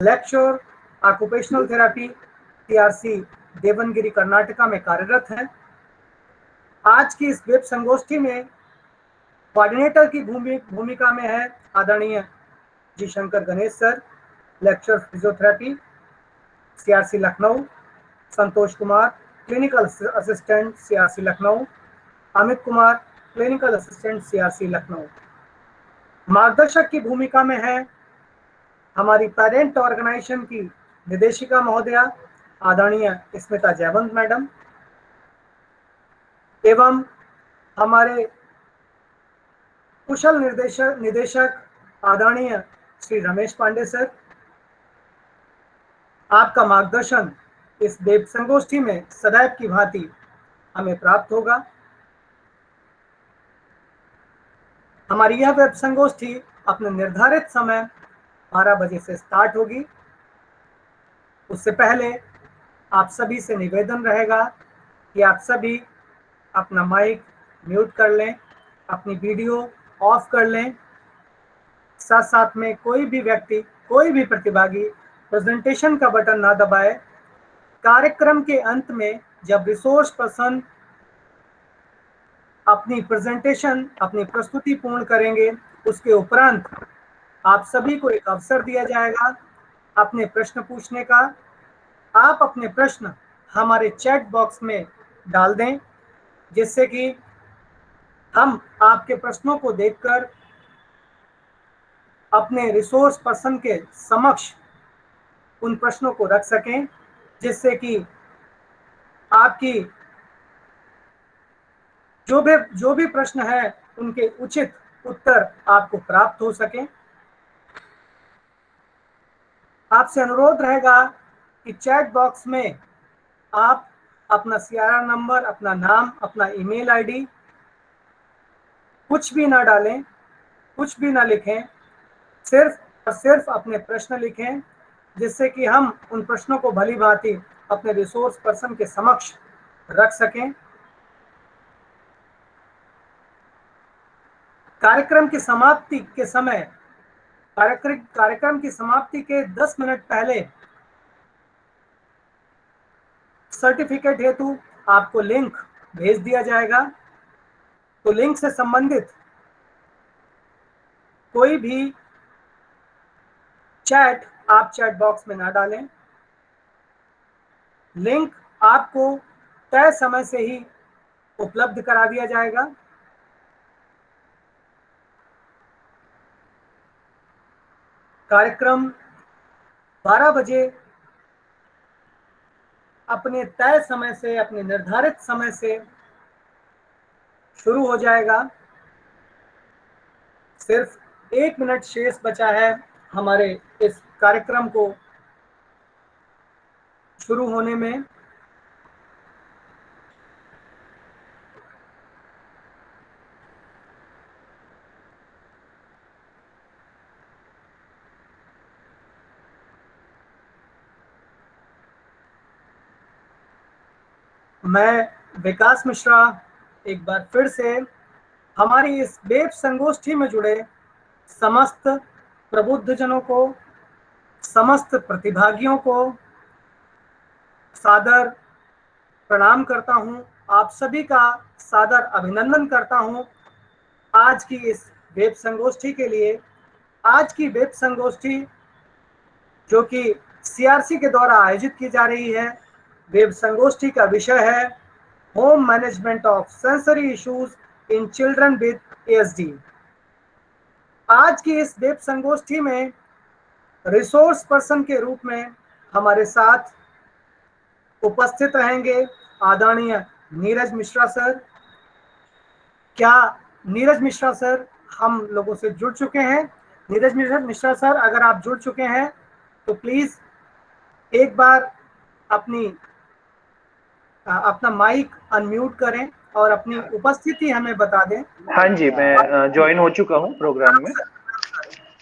Lecture occupational therapy CRC Davangere Karnataka में कार्यरत हैं। आज की इस वेब संगोष्ठी में कोऑर्डिनेटर की भूमिका में है आदरणीय G Shankar Ganesh sir, lecture physiotherapy CRC Lucknow, Santosh Kumar clinical assistant CRC Lucknow, Amit Kumar clinical assistant CRC Lucknow. मार्गदर्शक की भूमिका में है हमारी पेरेंट ऑर्गेनाइजेशन की निदेशिका महोदया आदरणीय स्मिता जयवंत मैडम एवं हमारे कुशल निदेशक आदरणीय श्री रमेश पांडे सर। आपका मार्गदर्शन इस वेब संगोष्ठी में सदैव की भांति हमें प्राप्त होगा। हमारी यह वेब संगोष्ठी अपने निर्धारित समय 12 बजे से स्टार्ट होगी। उससे पहले आप सभी से निवेदन रहेगा कि आप सभी अपना माइक म्यूट कर लें, अपनी वीडियो ऑफ कर लें। साथ साथ में कोई भी व्यक्ति, कोई भी प्रतिभागी प्रेजेंटेशन का बटन ना दबाए। कार्यक्रम के अंत में जब रिसोर्स पर्सन अपनी प्रेजेंटेशन, अपनी प्रस्तुति पूर्ण करेंगे, उसके उपरांत आप सभी को एक अवसर दिया जाएगा अपने प्रश्न पूछने का। आप अपने प्रश्न हमारे चैट बॉक्स में डाल दें, जिससे कि हम आपके प्रश्नों को देखकर अपने रिसोर्स पर्सन के समक्ष उन प्रश्नों को रख सकें, जिससे कि आपकी जो भी प्रश्न है उनके उचित उत्तर आपको प्राप्त हो सके। आपसे अनुरोध रहेगा कि चैट बॉक्स में आप अपना सीआरआर नंबर, अपना नाम, अपना ईमेल आईडी कुछ भी ना डालें, कुछ भी ना लिखें, सिर्फ और सिर्फ अपने प्रश्न लिखें, जिससे कि हम उन प्रश्नों को भली भांति अपने रिसोर्स पर्सन के समक्ष रख सकें। कार्यक्रम की समाप्ति के समय, कार्यक्रम की समाप्ति के 10 मिनट पहले सर्टिफिकेट हेतु आपको लिंक भेज दिया जाएगा। तो लिंक से संबंधित कोई भी चैट आप चैट बॉक्स में ना डालें। लिंक आपको तय समय से ही उपलब्ध करा दिया जाएगा। कार्यक्रम 12 बजे अपने तय समय से, अपने निर्धारित समय से शुरू हो जाएगा। सिर्फ 1 मिनट शेष बचा है हमारे इस कार्यक्रम को शुरू होने में। मैं विकास मिश्रा एक बार फिर से हमारी इस वेब संगोष्ठी में जुड़े समस्त प्रबुद्धजनों को, समस्त प्रतिभागियों को सादर प्रणाम करता हूं। आप सभी का सादर अभिनंदन करता हूं आज की इस वेब संगोष्ठी के लिए। आज की वेब संगोष्ठी जो कि सीआरसी के द्वारा आयोजित की जा रही है, वेब संगोष्ठी का विषय है home management of sensory issues in children with ASD. आज की इस वेब संगोष्ठी में रिसोर्स पर्सन के रूप में हमारे साथ उपस्थित रहेंगे आदरणीय नीरज मिश्रा सर। क्या नीरज मिश्रा सर हम लोगों से जुड़ चुके हैं? नीरज मिश्रा सर, अगर आप जुड़ चुके हैं तो प्लीज एक बार अपना माइक अनम्यूट करें और अपनी उपस्थिति हमें बता दें। हाँ जी, मैं ज्वाइन हो चुका हूँ प्रोग्राम में।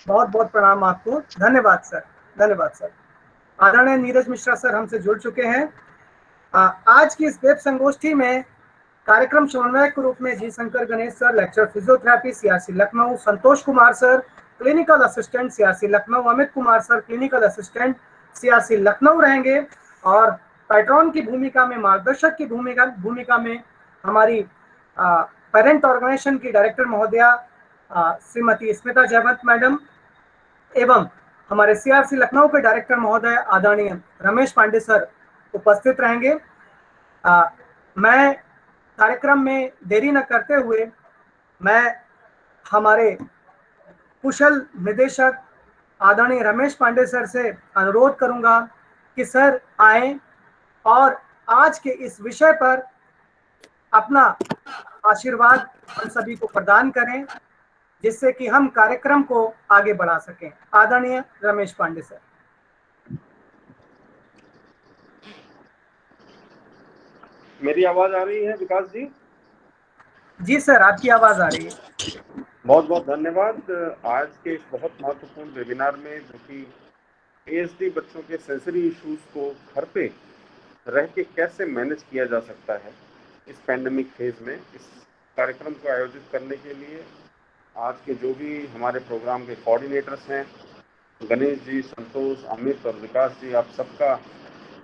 बहुत बहुत प्रणाम आपको। धन्यवाद सर, धन्यवाद सर। आदरणीय नीरज मिश्रा सर हमसे जुड़ चुके हैं। आज की इस वेब संगोष्ठी में कार्यक्रम समन्वयक के रूप में G Shankar Ganesh sir, lecture physiotherapy CRC Lucknow, Santosh Kumar sir, clinical assistant CRC Lucknow, Amit Kumar sir clinical assistant CRC Lucknow रहेंगे। और पैट्रॉन की भूमिका में, मार्गदर्शक की भूमिका में हमारी पेरेंट ऑर्गेनाइजेशन की डायरेक्टर महोदया श्रीमती स्मिता जयवंत मैडम एवं हमारे सीआरसी लखनऊ के डायरेक्टर महोदय आदरणीय रमेश पांडे सर उपस्थित रहेंगे। मैं कार्यक्रम में देरी न करते हुए मैं हमारे कुशल निदेशक आदरणीय रमेश पांडे सर से अनुरोध करूंगा कि सर आए और आज के इस विषय पर अपना आशीर्वाद हम सभी को प्रदान करें, जिससे कि हम कार्यक्रम को आगे बढ़ा सकें। आदरणीय रमेश पांडे सर। मेरी आवाज आ रही है विकास जी? जी सर, आपकी आवाज आ रही है। बहुत बहुत धन्यवाद। आज के इस बहुत महत्वपूर्ण वेबिनार में, जो कि एएसडी बच्चों के सेंसरी इश्यूज को घर पे रह के कैसे मैनेज किया जा सकता है इस पैंडेमिक फेज में, इस कार्यक्रम को आयोजित करने के लिए आज के जो भी हमारे प्रोग्राम के कोऑर्डिनेटर्स हैं, गणेश जी, संतोष, अमित और विकास जी, आप सबका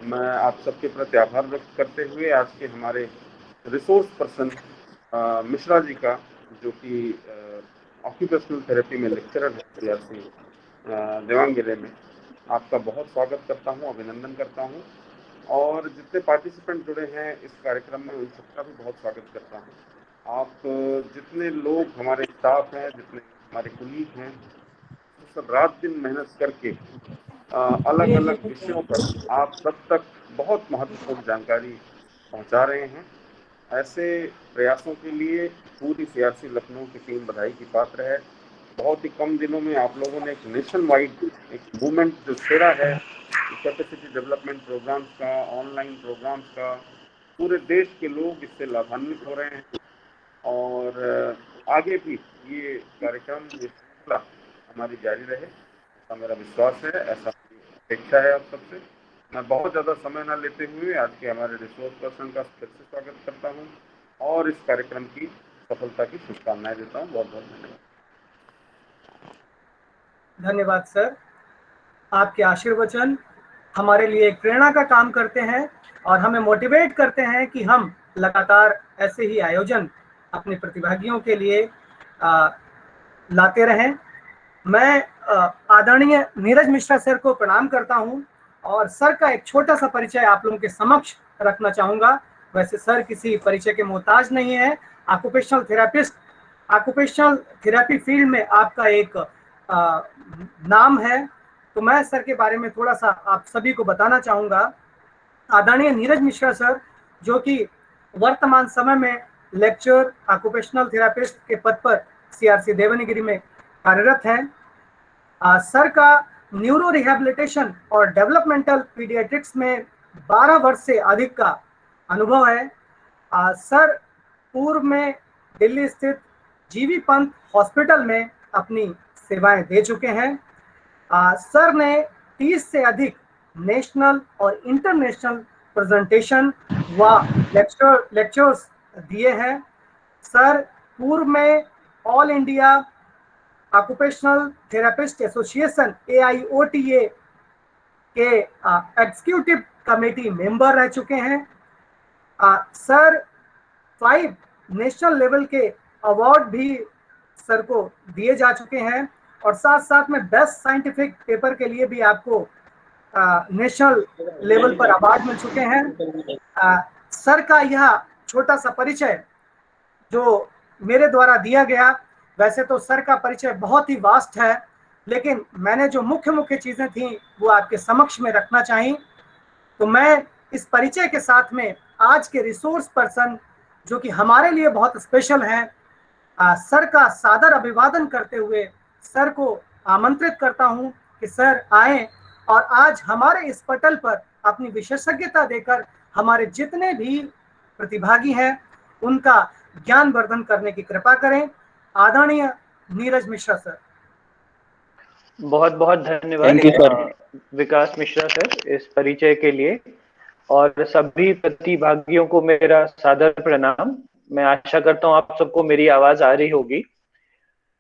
मैं आप सबके प्रति आभार व्यक्त करते हुए आज के हमारे रिसोर्स पर्सन मिश्रा जी का, जो कि ऑक्यूपेशनल थेरेपी में लेक्चरर है सीआरसी देवांगेरे में, आपका बहुत स्वागत करता हूं, अभिनंदन करता हूं। और जितने पार्टिसिपेंट जुड़े हैं इस कार्यक्रम में, उन सबका भी बहुत स्वागत करता हूं। आप जितने लोग हमारे स्टाफ हैं, जितने हमारे कुलीग हैं, सब रात दिन मेहनत करके अलग अलग विषयों पर आप सब तक बहुत महत्वपूर्ण जानकारी पहुंचा रहे हैं। ऐसे प्रयासों के लिए पूरी सीआरसी लखनऊ की टीम बधाई की पात्र है। बहुत ही कम दिनों में आप लोगों ने एक नेशन वाइड एक मूवमेंट जो छेड़ा है, कैपेसिटी डेवलपमेंट प्रोग्राम्स का, ऑनलाइन प्रोग्राम्स का, पूरे देश के लोग इससे लाभान्वित हो रहे हैं। और आगे भी ये कार्यक्रम, ये श्रृंखला हमारी जारी रहे, ऐसा मेरा विश्वास है, ऐसा अपेक्षा है आप सबसे। मैं बहुत ज़्यादा समय न लेते हुए आज के हमारे रिसोर्स पर्सन का फिर से स्वागत करता हूँ और इस कार्यक्रम की सफलता की शुभकामनाएं देता हूँ। बहुत बहुत धन्यवाद। धन्यवाद सर। आपके आशीर्वचन हमारे लिए एक प्रेरणा का काम करते हैं और हमें मोटिवेट करते हैं कि हम लगातार ऐसे ही आयोजन अपने प्रतिभागियों के लिए लाते रहें। मैं आदरणीय नीरज मिश्रा सर को प्रणाम करता हूं और सर का एक छोटा सा परिचय आप लोगों के समक्ष रखना चाहूंगा। वैसे सर किसी परिचय के मोहताज नहीं है। Occupational therapist, occupational therapy field में आपका एक नाम है, तो मैं सर के बारे में थोड़ा सा आप सभी को बताना चाहूंगा। आदरणीय नीरज मिश्रा सर, जो कि वर्तमान समय में लेक्चर ऑक्यूपेशनल थेरेपिस्ट के पद पर सीआरसी देवनागिरी में कार्यरत हैं। सर का न्यूरो रिहैबिलिटेशन और डेवलपमेंटल पीडियाट्रिक्स में 12 वर्ष से अधिक का अनुभव है। सर पूर्व में दिल्ली स्थित जीवी पंत हॉस्पिटल में अपनी सेवाएं दे चुके हैं। सर ने 30 से अधिक नेशनल और इंटरनेशनल प्रेजेंटेशन व लेक्चर्स दिए हैं। सर पूर्व में all India occupational therapist association AIOTA के एग्जीक्यूटिव कमेटी मेंबर रह चुके हैं। सर 5 नेशनल लेवल के अवार्ड भी सर को दिए जा चुके हैं और साथ साथ में बेस्ट साइंटिफिक पेपर के लिए भी आपको नेशनल लेवल पर अवार्ड मिल चुके हैं। सर का यह छोटा सा परिचय जो मेरे द्वारा दिया गया, वैसे तो सर का परिचय बहुत ही वास्ट है, लेकिन मैंने जो मुख्य चीजें थी वो आपके समक्ष में रखना चाहिए। तो मैं इस परिचय के साथ में आज के रिसोर्स पर्सन, जो कि हमारे लिए बहुत स्पेशल हैं, सर का सादर अभिवादन करते हुए सर को आमंत्रित करता हूं कि सर आए और आज हमारे इस पटल पर अपनी विशेषज्ञता देकर हमारे जितने भी प्रतिभागी हैं उनका ज्ञान वर्धन करने की कृपा करें। आदरणीय नीरज मिश्रा सर। बहुत बहुत धन्यवाद विकास मिश्रा सर इस परिचय के लिए, और सभी प्रतिभागियों को मेरा सादर प्रणाम। मैं आशा करता हूँ आप सबको मेरी आवाज आ रही होगी।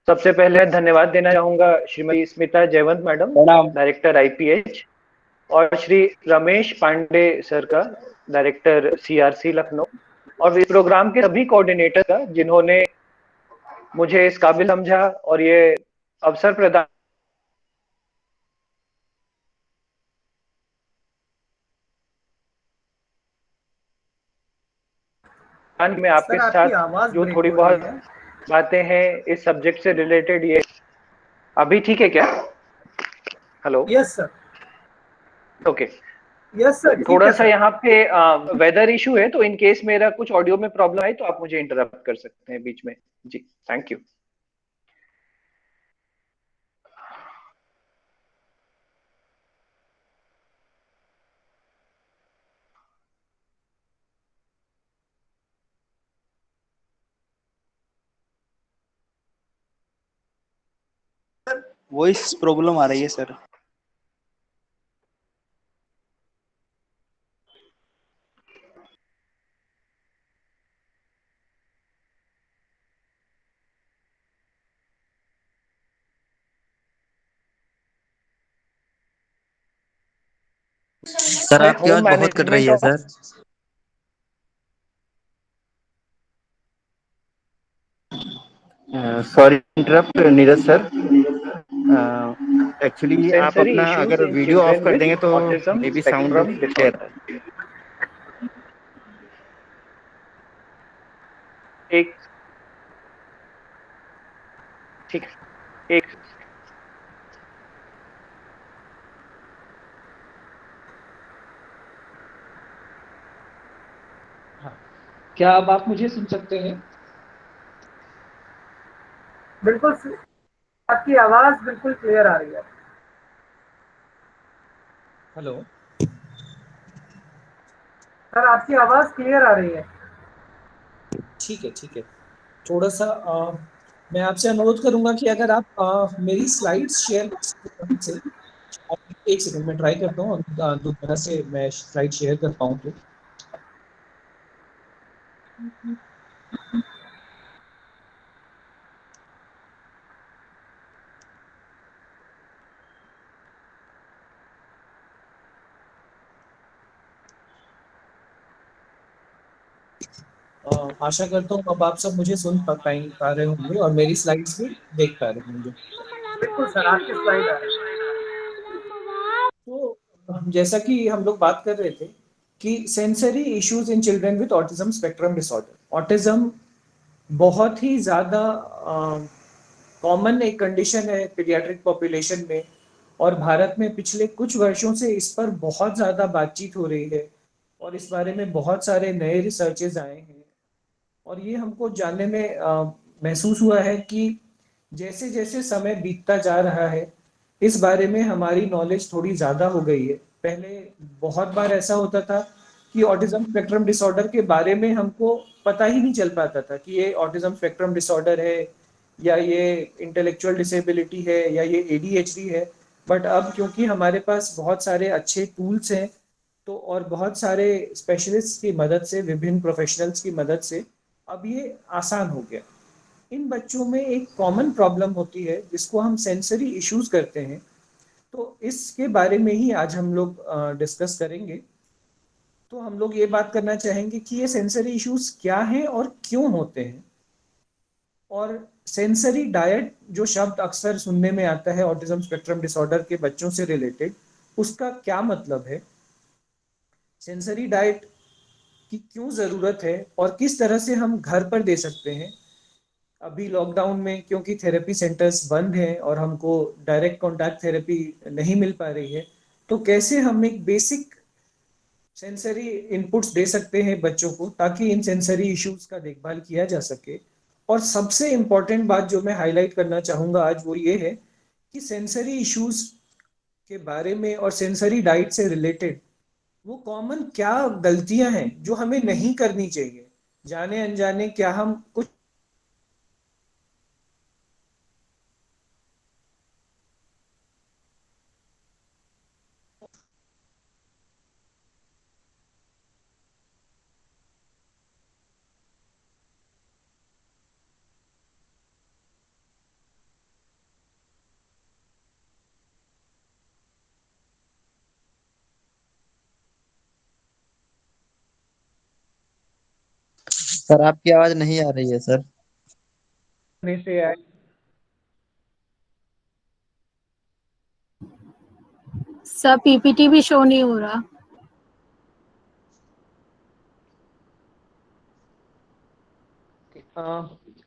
सबसे पहले धन्यवाद देना चाहूंगा श्रीमती स्मिता जयवंत मैडम, डायरेक्टर आईपीएच, और श्री रमेश पांडे सर का, डायरेक्टर सीआरसी लखनऊ, और इस प्रोग्राम के सभी कोऑर्डिनेटर का जिन्होंने मुझे इस काबिल समझा और ये अवसर प्रदान में आपके सर आपकी साथ आवाज जो ब्रेक थोड़ी हो रही बहुत है। बातें हैं इस सब्जेक्ट से रिलेटेड, ये अभी ठीक है क्या? Hello, yes sir. Okay. Yes sir, ठीक थोड़ा है सा सर। यहाँ पे वेदर इशू है, तो इन केस मेरा कुछ ऑडियो में प्रॉब्लम आए तो आप मुझे इंटरप्ट कर सकते हैं बीच में। जी, थैंक यू। वॉइस प्रॉब्लम आ रही है सर। सर मैं आपकी होम आवाज बहुत कट रही मैनेजमेंट है और sir. Sorry interrupt Neeraj sir. Actually आप सेंसरी अपना इश्यूज अगर इन वीडियो ऑफ चिल्ड्रन कर विद देंगे तो autism may be sound spectrum clear. Disorder. एक, ठीक, एक, हाँ, क्या अब आप मुझे सुन सकते हैं? बिल्कुल आपकी आवाज बिल्कुल क्लियर आ रही है। हेलो। सर आपकी आवाज क्लियर आ रही है। ठीक है, ठीक है। थोड़ा सा मैं आपसे अनुरोध करूंगा कि अगर आप मेरी स्लाइड्स शेयर से, एक सेकंड में ट्राई करता हूँ दोबारा से मैं स्लाइड शेयर कर पाऊँ तो। आशा करता हूँ अब आप सब मुझे सुन पा रहे होंगे और मेरी स्लाइड्स भी देख पा रहे होंगे। बिल्कुल सर, आपकी स्लाइड आ रही है। तो जैसा कि हम लोग बात कर रहे थे कि sensory issues in children with autism spectrum disorder, autism बहुत ही ज़्यादा कॉमन एक कंडीशन है पीडियाट्रिक पॉपुलेशन में, और भारत में पिछले कुछ वर्षों से इस पर बहुत ज़्यादा बातचीत हो रही है और इस बारे में बहुत सारे नए रिसर्चेज आए हैं। और ये हमको जानने में महसूस हुआ है कि जैसे जैसे समय बीतता जा रहा है इस बारे में हमारी नॉलेज थोड़ी ज़्यादा हो गई है। पहले बहुत बार ऐसा होता था कि ऑटिज्म स्पेक्ट्रम डिसऑर्डर के बारे में हमको पता ही नहीं चल पाता था कि ये ऑटिज्म स्पेक्ट्रम डिसऑर्डर है या ये इंटेलेक्चुअल डिसेबिलिटी है या ये एडीएचडी है। बट अब क्योंकि हमारे पास बहुत सारे अच्छे टूल्स हैं तो, और बहुत सारे स्पेशलिस्ट की मदद से, विभिन्न प्रोफेशनल्स की मदद से अब ये आसान हो गया। इन बच्चों में एक कॉमन प्रॉब्लम होती है जिसको हम सेंसरी इश्यूज करते हैं, तो इसके बारे में ही आज हम लोग डिस्कस करेंगे। तो हम लोग ये बात करना चाहेंगे कि ये सेंसरी इश्यूज क्या हैं और क्यों होते हैं, और सेंसरी डाइट जो शब्द अक्सर सुनने में आता है ऑटिज्म स्पेक्ट्रम डिसऑर्डर के बच्चों से रिलेटेड, उसका क्या मतलब है, सेंसरी डाइट की क्यों ज़रूरत है और किस तरह से हम घर पर दे सकते हैं। अभी लॉकडाउन में क्योंकि थेरेपी सेंटर्स बंद हैं और हमको डायरेक्ट कॉन्टैक्ट थेरेपी नहीं मिल पा रही है, तो कैसे हम एक बेसिक सेंसरी इनपुट्स दे सकते हैं बच्चों को ताकि इन सेंसरी इश्यूज का देखभाल किया जा सके। और सबसे इम्पॉर्टेंट बात जो मैं हाईलाइट करना चाहूँगा आज वो ये है कि सेंसरी इश्यूज के बारे में और सेंसरी डाइट से रिलेटेड वो कॉमन क्या गलतियां हैं जो हमें नहीं करनी चाहिए, जाने अनजाने क्या हम कुछ सर आपकी आवाज नहीं आ रही है सर। से आए। सब पीपीटी भी शो नहीं हो रहा।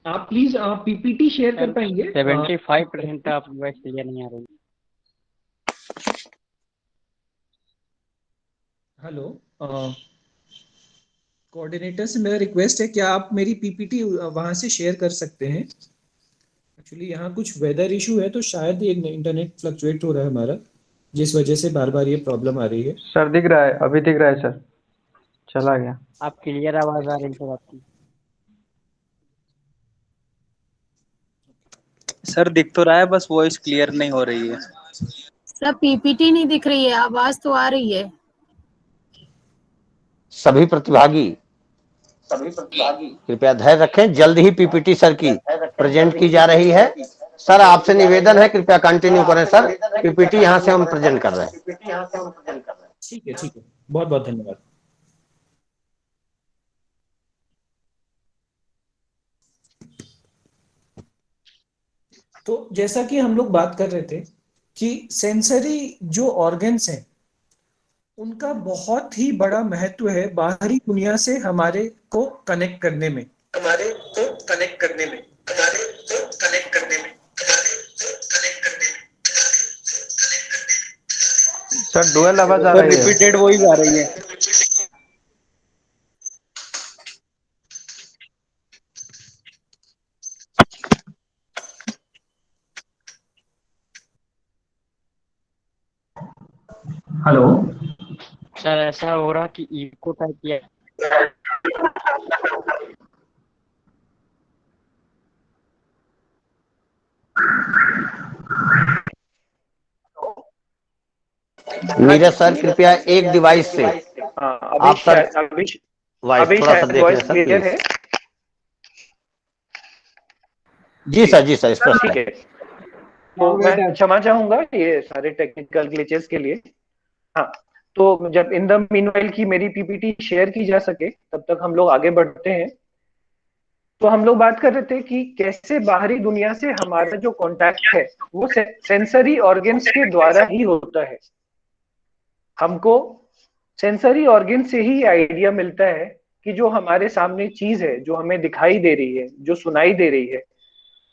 आप प्लीज पीपीटी शेयर कर पाएंगे? 75% आपकी वॉइस क्लियर नहीं आ रही। हेलो, कोऑर्डिनेटर से मेरा रिक्वेस्ट है, क्या आप मेरी पीपीटी वहां से शेयर कर सकते हैं? एक्चुअली यहाँ कुछ वेदर इशू है, तो शायद ये इंटरनेट फ्लक्चुएट हो रहा है हमारा, जिस वजह से बार बार ये प्रॉब्लम आ रही है। सर दिख रहा है, अभी दिख रहा है सर, चला गया। आप क्लियर आवाज आ रही है आपकी। सर दिख तो रहा है, बस वॉइस क्लियर नहीं हो रही है। सब पीपीटी नहीं दिख रही है, आवाज तो आ रही है। सभी प्रतिभागी कृपया धैर्य रखें, जल्द ही पीपीटी सर की प्रेजेंट की जा रही है। सर आपसे निवेदन है, कृपया कंटिन्यू करें सर, पीपीटी यहां से हम प्रेजेंट कर रहे हैं। ठीक है, ठीक है, बहुत बहुत धन्यवाद। तो जैसा कि हम लोग बात कर रहे थे कि सेंसरी जो ऑर्गन्स हैं उनका बहुत ही बड़ा महत्व है बाहरी दुनिया से हमारे को कनेक्ट करने में। सर डुअल आवाज आ सर रही है। रिपीटेड वॉइस आ रही है। हेलो सर ऐसा हो रहा कि इको टाइप किया। नीरज सर कृपया एक डिवाइस से आप सर वॉइस थोड़ा सा देख लें सर क्लियर है? प्लीज। जी सर स्पष्ट ठीक है। है, तो मैं क्षमा चाहूंगा ये सारे टेक्निकल ग्लिचेस के लिए। हाँ, तो जब इन द मीनवाइल की मेरी पीपीटी शेयर की जा सके तब तक हम लोग आगे बढ़ते हैं। तो हम लोग बात कर रहे थे कि कैसे बाहरी दुनिया से हमारा जो कांटेक्ट है वो सेंसरी ऑर्गन्स के द्वारा ही होता है। हमको सेंसरी ऑर्गन से ही आइडिया मिलता है कि जो हमारे सामने चीज है, जो हमें दिखाई दे रही है, जो सुनाई दे रही है,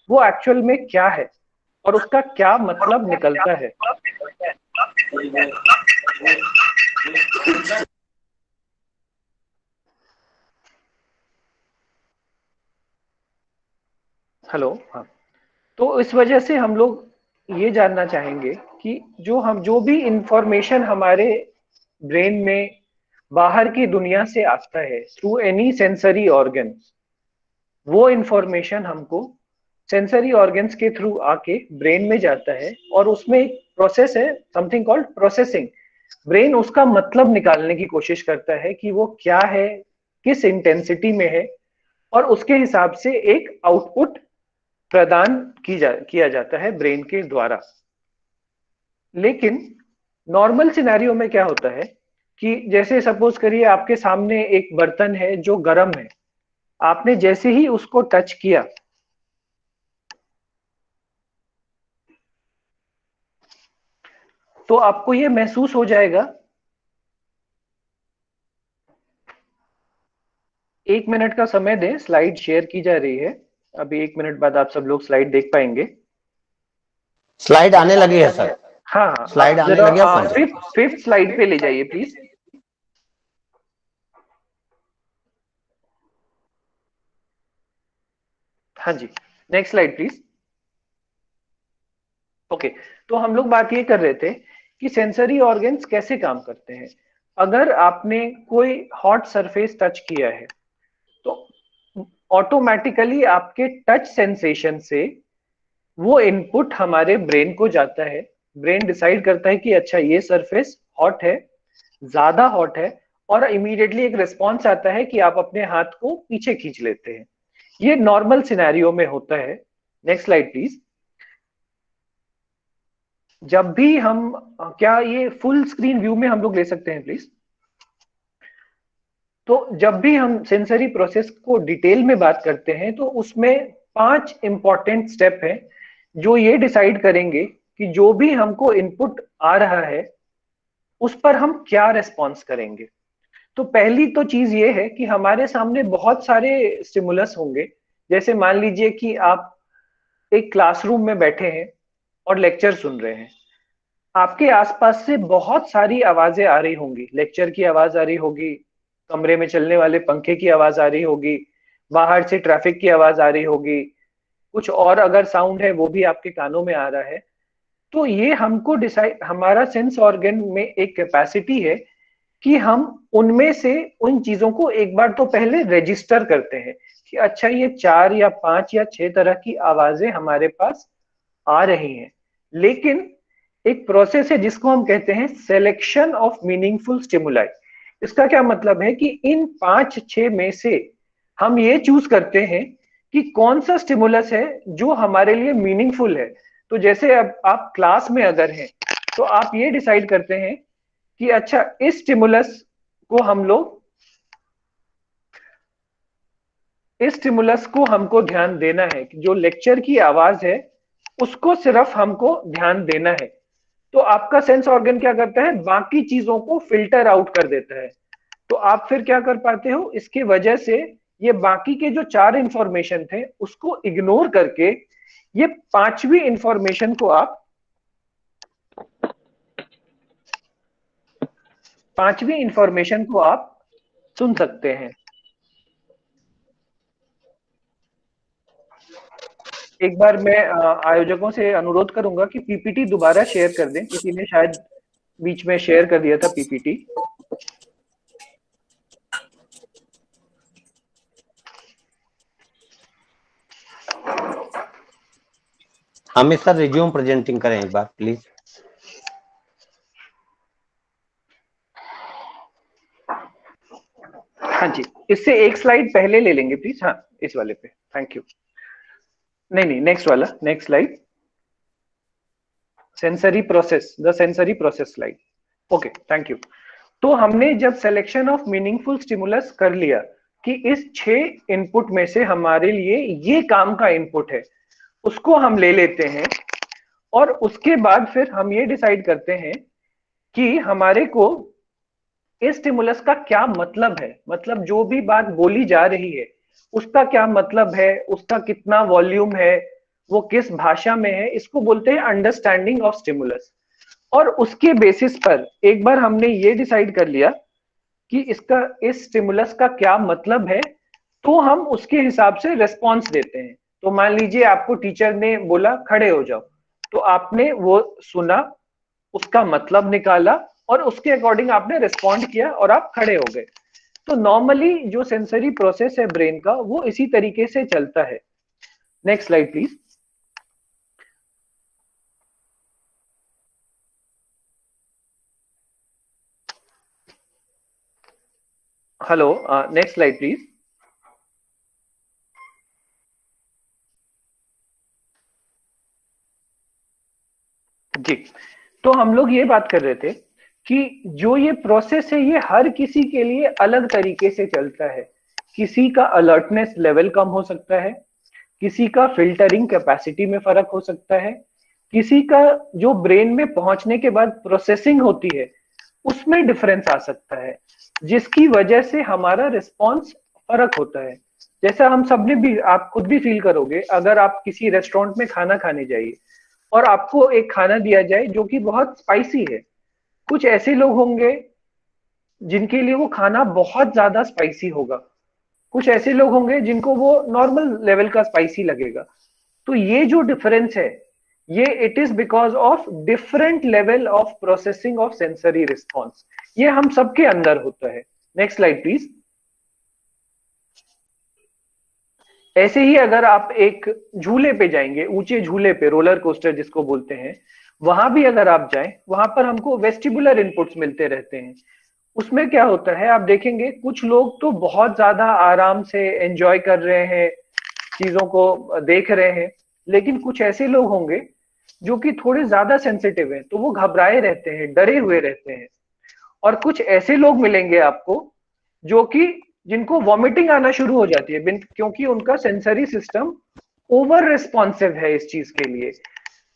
वो एक्चुअल में क्या है और उसका क्या मतलब निकलता है। हेलो, हाँ, तो इस वजह से हम लोग ये जानना चाहेंगे कि जो भी इंफॉर्मेशन हमारे ब्रेन में बाहर की दुनिया से आता है थ्रू एनी सेंसरी ऑर्गन, वो इंफॉर्मेशन हमको सेंसरी ऑर्गन्स के थ्रू आके ब्रेन में जाता है और उसमें एक प्रोसेस है, समथिंग कॉल्ड प्रोसेसिंग। ब्रेन उसका मतलब निकालने की कोशिश करता है कि वो क्या है, किस इंटेंसिटी में है, और उसके हिसाब से एक आउटपुट प्रदान किया जाता है ब्रेन के द्वारा। लेकिन नॉर्मल सिनेरियो में क्या होता है कि जैसे सपोज करिए आपके सामने एक बर्तन है जो गर्म है, आपने जैसे ही उसको टच किया तो आपको यह महसूस हो जाएगा। 1 मिनट का समय दें, स्लाइड शेयर की जा रही है। अभी 1 मिनट बाद आप सब लोग स्लाइड देख पाएंगे। स्लाइड आने लगी है सर। हाँ, स्लाइड आप आने जरा लगी है। फिफ्थ स्लाइड पे ले जाइए प्लीज। हाँ जी, नेक्स्ट स्लाइड प्लीज। ओके, तो हम लोग बात ये कर रहे थे कि सेंसरी ऑर्गन्स कैसे काम करते हैं। अगर आपने कोई हॉट सरफेस टच किया है तो ऑटोमेटिकली आपके टच सेंसेशन से वो इनपुट हमारे ब्रेन को जाता है। ब्रेन डिसाइड करता है कि अच्छा ये सरफेस हॉट है, ज्यादा हॉट है, और इमीडिएटली एक रिस्पॉन्स आता है कि आप अपने हाथ को पीछे खींच लेते हैं। ये नॉर्मल सिनेरियो में होता है। Next slide please. जब भी हम क्या ये फुल स्क्रीन व्यू में हम लोग ले सकते हैं प्लीज? तो जब भी हम सेंसरी प्रोसेस को डिटेल में बात करते हैं तो उसमें 5 इंपॉर्टेंट स्टेप हैं जो ये डिसाइड करेंगे कि जो भी हमको इनपुट आ रहा है उस पर हम क्या रेस्पॉन्स करेंगे। तो पहली तो चीज ये है कि हमारे सामने बहुत सारे स्टिमुलस होंगे। जैसे मान लीजिए कि आप एक क्लासरूम में बैठे हैं और लेक्चर सुन रहे हैं, आपके आसपास से बहुत सारी आवाजें आ रही होंगी। लेक्चर की आवाज आ रही होगी, कमरे में चलने वाले पंखे की आवाज आ रही होगी, बाहर से ट्रैफिक की आवाज आ रही होगी, कुछ और अगर साउंड है वो भी आपके कानों में आ रहा है। तो ये हमको डिसाइड, हमारा सेंस ऑर्गन में एक कैपेसिटी है कि हम उनमें से उन चीजों को एक बार तो पहले रजिस्टर करते हैं कि अच्छा ये 4 या 5 या 6 तरह की आवाजें हमारे पास आ रही हैं। लेकिन एक प्रोसेस है जिसको हम कहते हैं सिलेक्शन ऑफ मीनिंगफुल स्टिमुलाई। इसका क्या मतलब है कि इन 5-6 में से हम ये चूज करते हैं कि कौन सा स्टिमुलस है जो हमारे लिए मीनिंगफुल है। तो जैसे अब आप क्लास में अगर हैं तो आप ये डिसाइड करते हैं कि अच्छा इस स्टिमुलस को हमको ध्यान देना है कि जो लेक्चर की आवाज है उसको सिर्फ हमको ध्यान देना है। तो आपका सेंस ऑर्गन क्या करता है, बाकी चीजों को फिल्टर आउट कर देता है। तो आप फिर क्या कर पाते हो, इसके वजह से ये बाकी के जो 4 इंफॉर्मेशन थे उसको इग्नोर करके ये 5वीं इंफॉर्मेशन को आप सुन सकते हैं। एक बार मैं आयोजकों से अनुरोध करूंगा कि पीपीटी दोबारा शेयर कर दें, किसी ने शायद बीच में शेयर कर दिया था पीपीटी। हमें सर रिज्यूम प्रेजेंटिंग करें एक बार प्लीज। हाँ जी, इससे एक स्लाइड पहले ले लेंगे प्लीज। हाँ, इस वाले पे, थैंक यू। नहीं, नेक्स्ट वाला, next slide, sensory process, the sensory process slide. Okay, thank you. तो हमने जब सिलेक्शन ऑफ मीनिंगफुल स्टिमुलस कर लिया कि इस 6 इनपुट में से हमारे लिए ये काम का इनपुट है, उसको हम ले लेते हैं और उसके बाद फिर हम ये डिसाइड करते हैं कि हमारे को इस स्टिमुलस का क्या मतलब है। मतलब जो भी बात बोली जा रही है उसका क्या मतलब है, उसका कितना वॉल्यूम है, वो किस भाषा में है, इसको बोलते हैं अंडरस्टैंडिंग ऑफ स्टिमुलस। और उसके बेसिस पर एक बार हमने ये डिसाइड कर लिया कि इसका इस स्टिमुलस का क्या मतलब है, तो हम उसके हिसाब से रिस्पॉन्स देते हैं। तो मान लीजिए आपको टीचर ने बोला खड़े हो जाओ, तो आपने वो सुना, उसका मतलब निकाला और उसके अकॉर्डिंग आपने रिस्पॉन्ड किया और आप खड़े हो गए। तो नॉर्मली जो सेंसरी प्रोसेस है ब्रेन का वो इसी तरीके से चलता है। Next slide please. Hello, next slide please. जी, तो हम लोग ये बात कर रहे थे कि जो ये प्रोसेस है ये हर किसी के लिए अलग तरीके से चलता है। किसी का अलर्टनेस लेवल कम हो सकता है, किसी का फिल्टरिंग कैपेसिटी में फर्क हो सकता है, किसी का जो ब्रेन में पहुंचने के बाद प्रोसेसिंग होती है उसमें डिफरेंस आ सकता है, जिसकी वजह से हमारा रिस्पॉन्स फर्क होता है। जैसा हम सब ने भी, आप खुद भी फील करोगे, अगर आप किसी रेस्टोरेंट में खाना खाने जाइए और आपको एक खाना दिया जाए जो कि बहुत स्पाइसी है। कुछ ऐसे लोग होंगे जिनके लिए वो खाना बहुत ज्यादा स्पाइसी होगा, कुछ ऐसे लोग होंगे जिनको वो नॉर्मल लेवल का स्पाइसी लगेगा। तो ये जो डिफरेंस है ये it is because of different level of processing of sensory response. ये हम सबके अंदर होता है। Next slide please. ऐसे ही अगर आप एक झूले पे जाएंगे, ऊंचे झूले पे, रोलर कोस्टर जिसको बोलते हैं, वहां भी अगर आप जाएं, वहां पर हमको वेस्टिबुलर इनपुट्स मिलते रहते हैं। उसमें क्या होता है आप देखेंगे, कुछ लोग तो बहुत ज्यादा आराम से एंजॉय कर रहे हैं, चीजों को देख रहे हैं, लेकिन कुछ ऐसे लोग होंगे जो कि थोड़े ज्यादा सेंसिटिव हैं, तो वो घबराए रहते हैं, डरे हुए रहते हैं। और कुछ ऐसे लोग मिलेंगे आपको जो कि जिनको वॉमिटिंग आना शुरू हो जाती है क्योंकि उनका सेंसरी सिस्टम ओवर रिस्पॉन्सिव है इस चीज के लिए।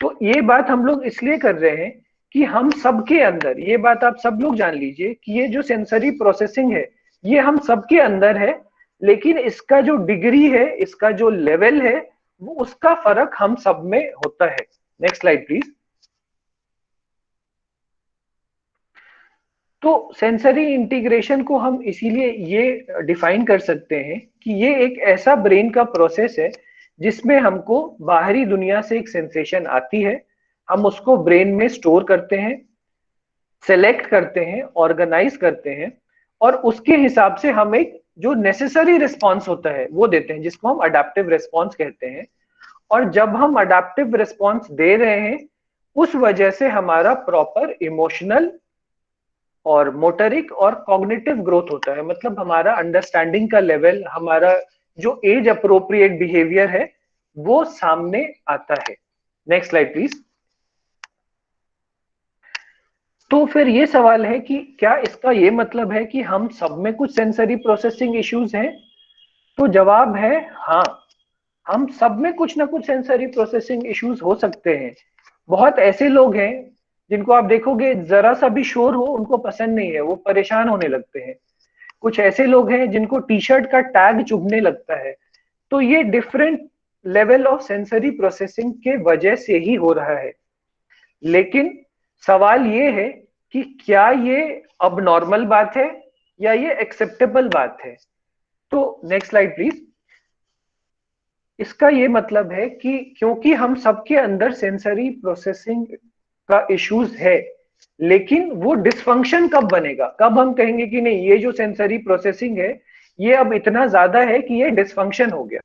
तो ये बात हम लोग इसलिए कर रहे हैं कि हम सबके अंदर, ये बात आप सब लोग जान लीजिए कि ये जो सेंसरी प्रोसेसिंग है ये हम सबके अंदर है, लेकिन इसका जो डिग्री है, इसका जो लेवल है, वो उसका फर्क हम सब में होता है। Next slide please. तो सेंसरी इंटीग्रेशन को हम इसीलिए ये डिफाइन कर सकते हैं कि ये एक ऐसा ब्रेन का प्रोसेस है जिसमें हमको बाहरी दुनिया से एक सेंसेशन आती है, हम उसको ब्रेन में स्टोर करते हैं, सेलेक्ट करते हैं, ऑर्गेनाइज करते हैं, और उसके हिसाब से हम एक जो नेसेसरी रिस्पॉन्स होता है वो देते हैं, जिसको हम अडेप्टिव रिस्पॉन्स कहते हैं। और जब हम अडेप्टिव रिस्पॉन्स दे रहे हैं, उस वजह से हमारा प्रॉपर इमोशनल और मोटरिक और कॉग्निटिव ग्रोथ होता है, मतलब हमारा अंडरस्टैंडिंग का लेवल, हमारा जो एज अप्रोप्रिएट बिहेवियर है वो सामने आता है। Next slide please. तो फिर ये सवाल है कि क्या इसका ये मतलब है कि हम सब में कुछ सेंसरी प्रोसेसिंग इश्यूज हैं? तो जवाब है हाँ, हम सब में कुछ ना कुछ सेंसरी प्रोसेसिंग इश्यूज हो सकते हैं। बहुत ऐसे लोग हैं जिनको आप देखोगे जरा सा भी शोर हो उनको पसंद नहीं है, वो परेशान होने लगते हैं। कुछ ऐसे लोग हैं जिनको टी शर्ट का टैग चुभने लगता है। तो ये different level of sensory processing के वजह से ही हो रहा है। लेकिन सवाल ये है कि क्या ये अब नॉर्मल बात है या ये एक्सेप्टेबल बात है? तो नेक्स्ट स्लाइड प्लीज। इसका ये मतलब है कि क्योंकि हम सबके अंदर सेंसरी प्रोसेसिंग का इश्यूज है, लेकिन वो डिसफंक्शन कब बनेगा, कब हम कहेंगे कि नहीं ये जो सेंसरी प्रोसेसिंग है ये अब इतना ज्यादा है कि ये डिसफंक्शन हो गया?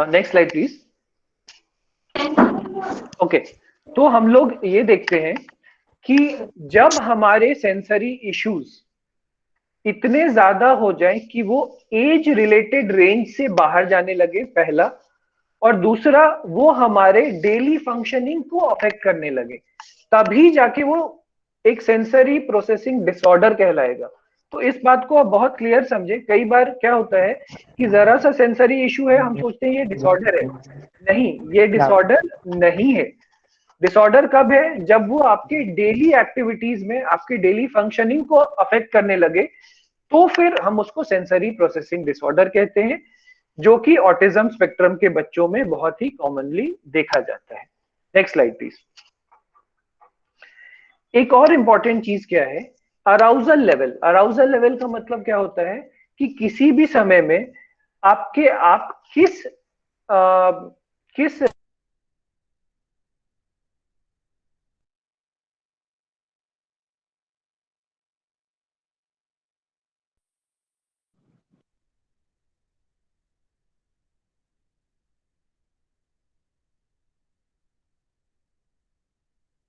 Next slide please. ओके, तो हम लोग ये देखते हैं कि जब हमारे सेंसरी इश्यूज इतने ज्यादा हो जाएं कि वो एज रिलेटेड रेंज से बाहर जाने लगे, पहला, और दूसरा वो हमारे डेली फंक्शनिंग को अफेक्ट करने लगे, तभी जाके वो एक सेंसरी प्रोसेसिंग डिसऑर्डर कहलाएगा। तो इस बात को आप बहुत क्लियर समझे। कई बार क्या होता है कि जरा सा सेंसरी इशू है, हम सोचते हैं ये डिसऑर्डर है। नहीं, ये डिसऑर्डर नहीं है। डिसऑर्डर कब है? जब वो आपके डेली एक्टिविटीज में, आपके डेली फंक्शनिंग को अफेक्ट करने लगे, तो फिर हम उसको सेंसरी प्रोसेसिंग डिसऑर्डर कहते हैं, जो कि ऑटिज्म स्पेक्ट्रम के बच्चों में बहुत ही कॉमनली देखा जाता है। Next slide please. एक और इंपॉर्टेंट चीज क्या है? Arousal level. अराउजल लेवल का मतलब क्या होता है कि किसी भी समय में आप किस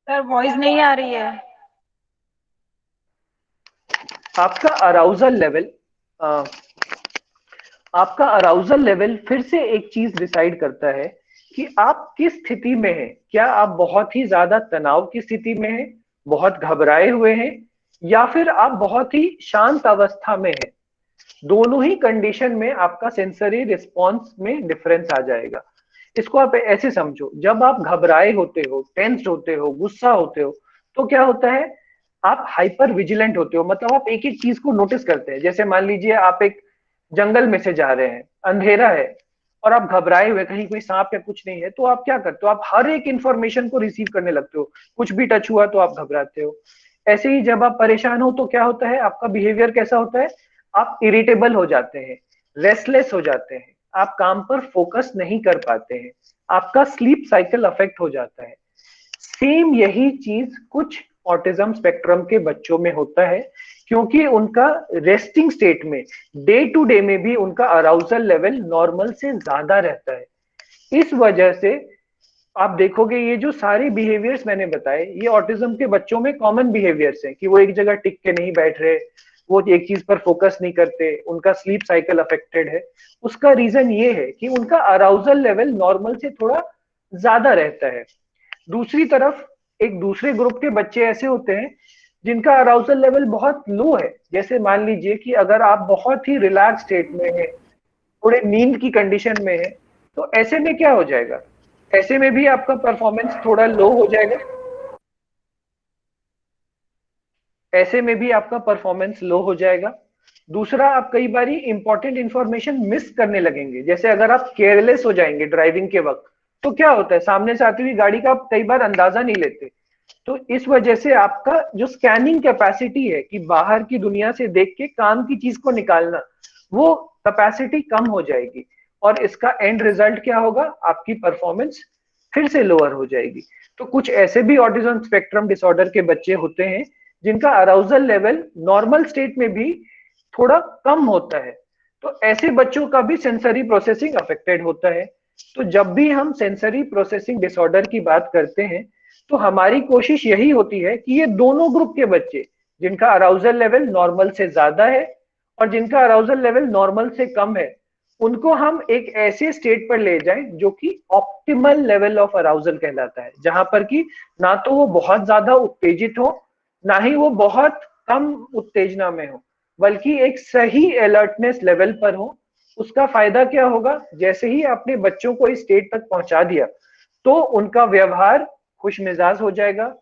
सर वॉइस नहीं आ रही है। आपका अराउजल लेवल फिर से एक चीज डिसाइड करता है कि आप किस स्थिति में हैं। क्या आप बहुत ही ज्यादा तनाव की स्थिति में हैं, बहुत घबराए हुए हैं, या फिर आप बहुत ही शांत अवस्था में हैं? दोनों ही कंडीशन में आपका सेंसरी रिस्पॉन्स में डिफरेंस आ जाएगा। इसको आप ऐसे समझो, जब आप घबराए होते हो, टेंस्ड होते हो, गुस्सा होते हो, तो क्या होता है? आप हाइपर विजिलेंट होते हो, मतलब आप एक एक चीज को नोटिस करते हैं। जैसे मान लीजिए आप एक जंगल में से जा रहे हैं, अंधेरा है और आप घबराए हुए, कहीं कोई सांप या कुछ नहीं है, तो आप क्या करते हो? आप हर एक इंफॉर्मेशन को रिसीव करने लगते हो। कुछ भी टच हुआ तो आप घबराते हो। ऐसे ही जब आप परेशान हो तो क्या होता है? आपका बिहेवियर कैसा होता है? आप इरिटेबल हो जाते हैं, रेस्टलेस हो जाते हैं, आप काम पर फोकस नहीं कर पाते हैं, आपका स्लीप साइकिल अफेक्ट हो जाता है। सेम यही चीज कुछ ऑटिज्म स्पेक्ट्रम के बच्चों में होता है, क्योंकि उनका रेस्टिंग स्टेट में, डे टू डे में भी उनका अराउजल लेवल नॉर्मल से ज्यादा रहता है। इस वजह से आप देखोगे ये जो सारे बिहेवियर्स मैंने बताए, ये ऑटिज्म के बच्चों में कॉमन बिहेवियर्स हैं कि वो एक जगह टिक के नहीं बैठ रहे, वो एक चीज पर फोकस नहीं करते, उनका स्लीप साइकिल अफेक्टेड है, उसका रीजन ये है कि उनका अराउजल लेवल नॉर्मल से थोड़ा ज्यादा रहता है। दूसरी तरफ एक दूसरे ग्रुप के बच्चे ऐसे होते हैं जिनका अराउजल लेवल बहुत लो है। जैसे मान लीजिए कि अगर आप बहुत ही रिलैक्स स्टेट में हैं, थोड़े नींद की कंडीशन में है, तो ऐसे में क्या हो जाएगा, ऐसे में भी आपका परफॉर्मेंस थोड़ा लो हो जाएगा, ऐसे में भी आपका परफॉर्मेंस लो हो जाएगा। दूसरा, आप कई बार इंपॉर्टेंट इंफॉर्मेशन मिस करने लगेंगे। जैसे अगर आप केयरलेस हो जाएंगे ड्राइविंग के वक्त, तो क्या होता है, सामने से आती हुई गाड़ी का आप कई बार अंदाजा नहीं लेते। तो इस वजह से आपका जो स्कैनिंग कैपेसिटी है कि बाहर की दुनिया से देख के काम की चीज को निकालना, वो कैपेसिटी कम हो जाएगी और इसका एंड रिजल्ट क्या होगा, आपकी परफॉर्मेंस फिर से लोअर हो जाएगी। तो कुछ ऐसे भी ऑटिज्म स्पेक्ट्रम डिसऑर्डर के बच्चे होते हैं जिनका अराउजल लेवल नॉर्मल स्टेट में भी थोड़ा कम होता है। तो ऐसे बच्चों का भी सेंसरी प्रोसेसिंग अफेक्टेड होता है। तो जब भी हम सेंसरी प्रोसेसिंग डिसऑर्डर की बात करते हैं तो हमारी कोशिश यही होती है कि ये दोनों ग्रुप के बच्चे जिनका अराउजल लेवल नॉर्मल से ज्यादा है और जिनका अराउजल लेवल नॉर्मल से कम है, उनको हम एक ऐसे स्टेट पर ले जाएं जो कि ऑप्टिमल लेवल ऑफ अराउजल कहलाता है, जहां पर कि ना तो वो बहुत ज्यादा उत्तेजित हो, ना ही वो बहुत कम उत्तेजना में हो, बल्कि एक सही अलर्टनेस लेवल पर हो। उसका फायदा क्या होगा, जैसे ही आपने बच्चों को इस स्टेट तक पहुंचा दिया तो उनका व्यवहार खुश मिजाज हो जाएगा।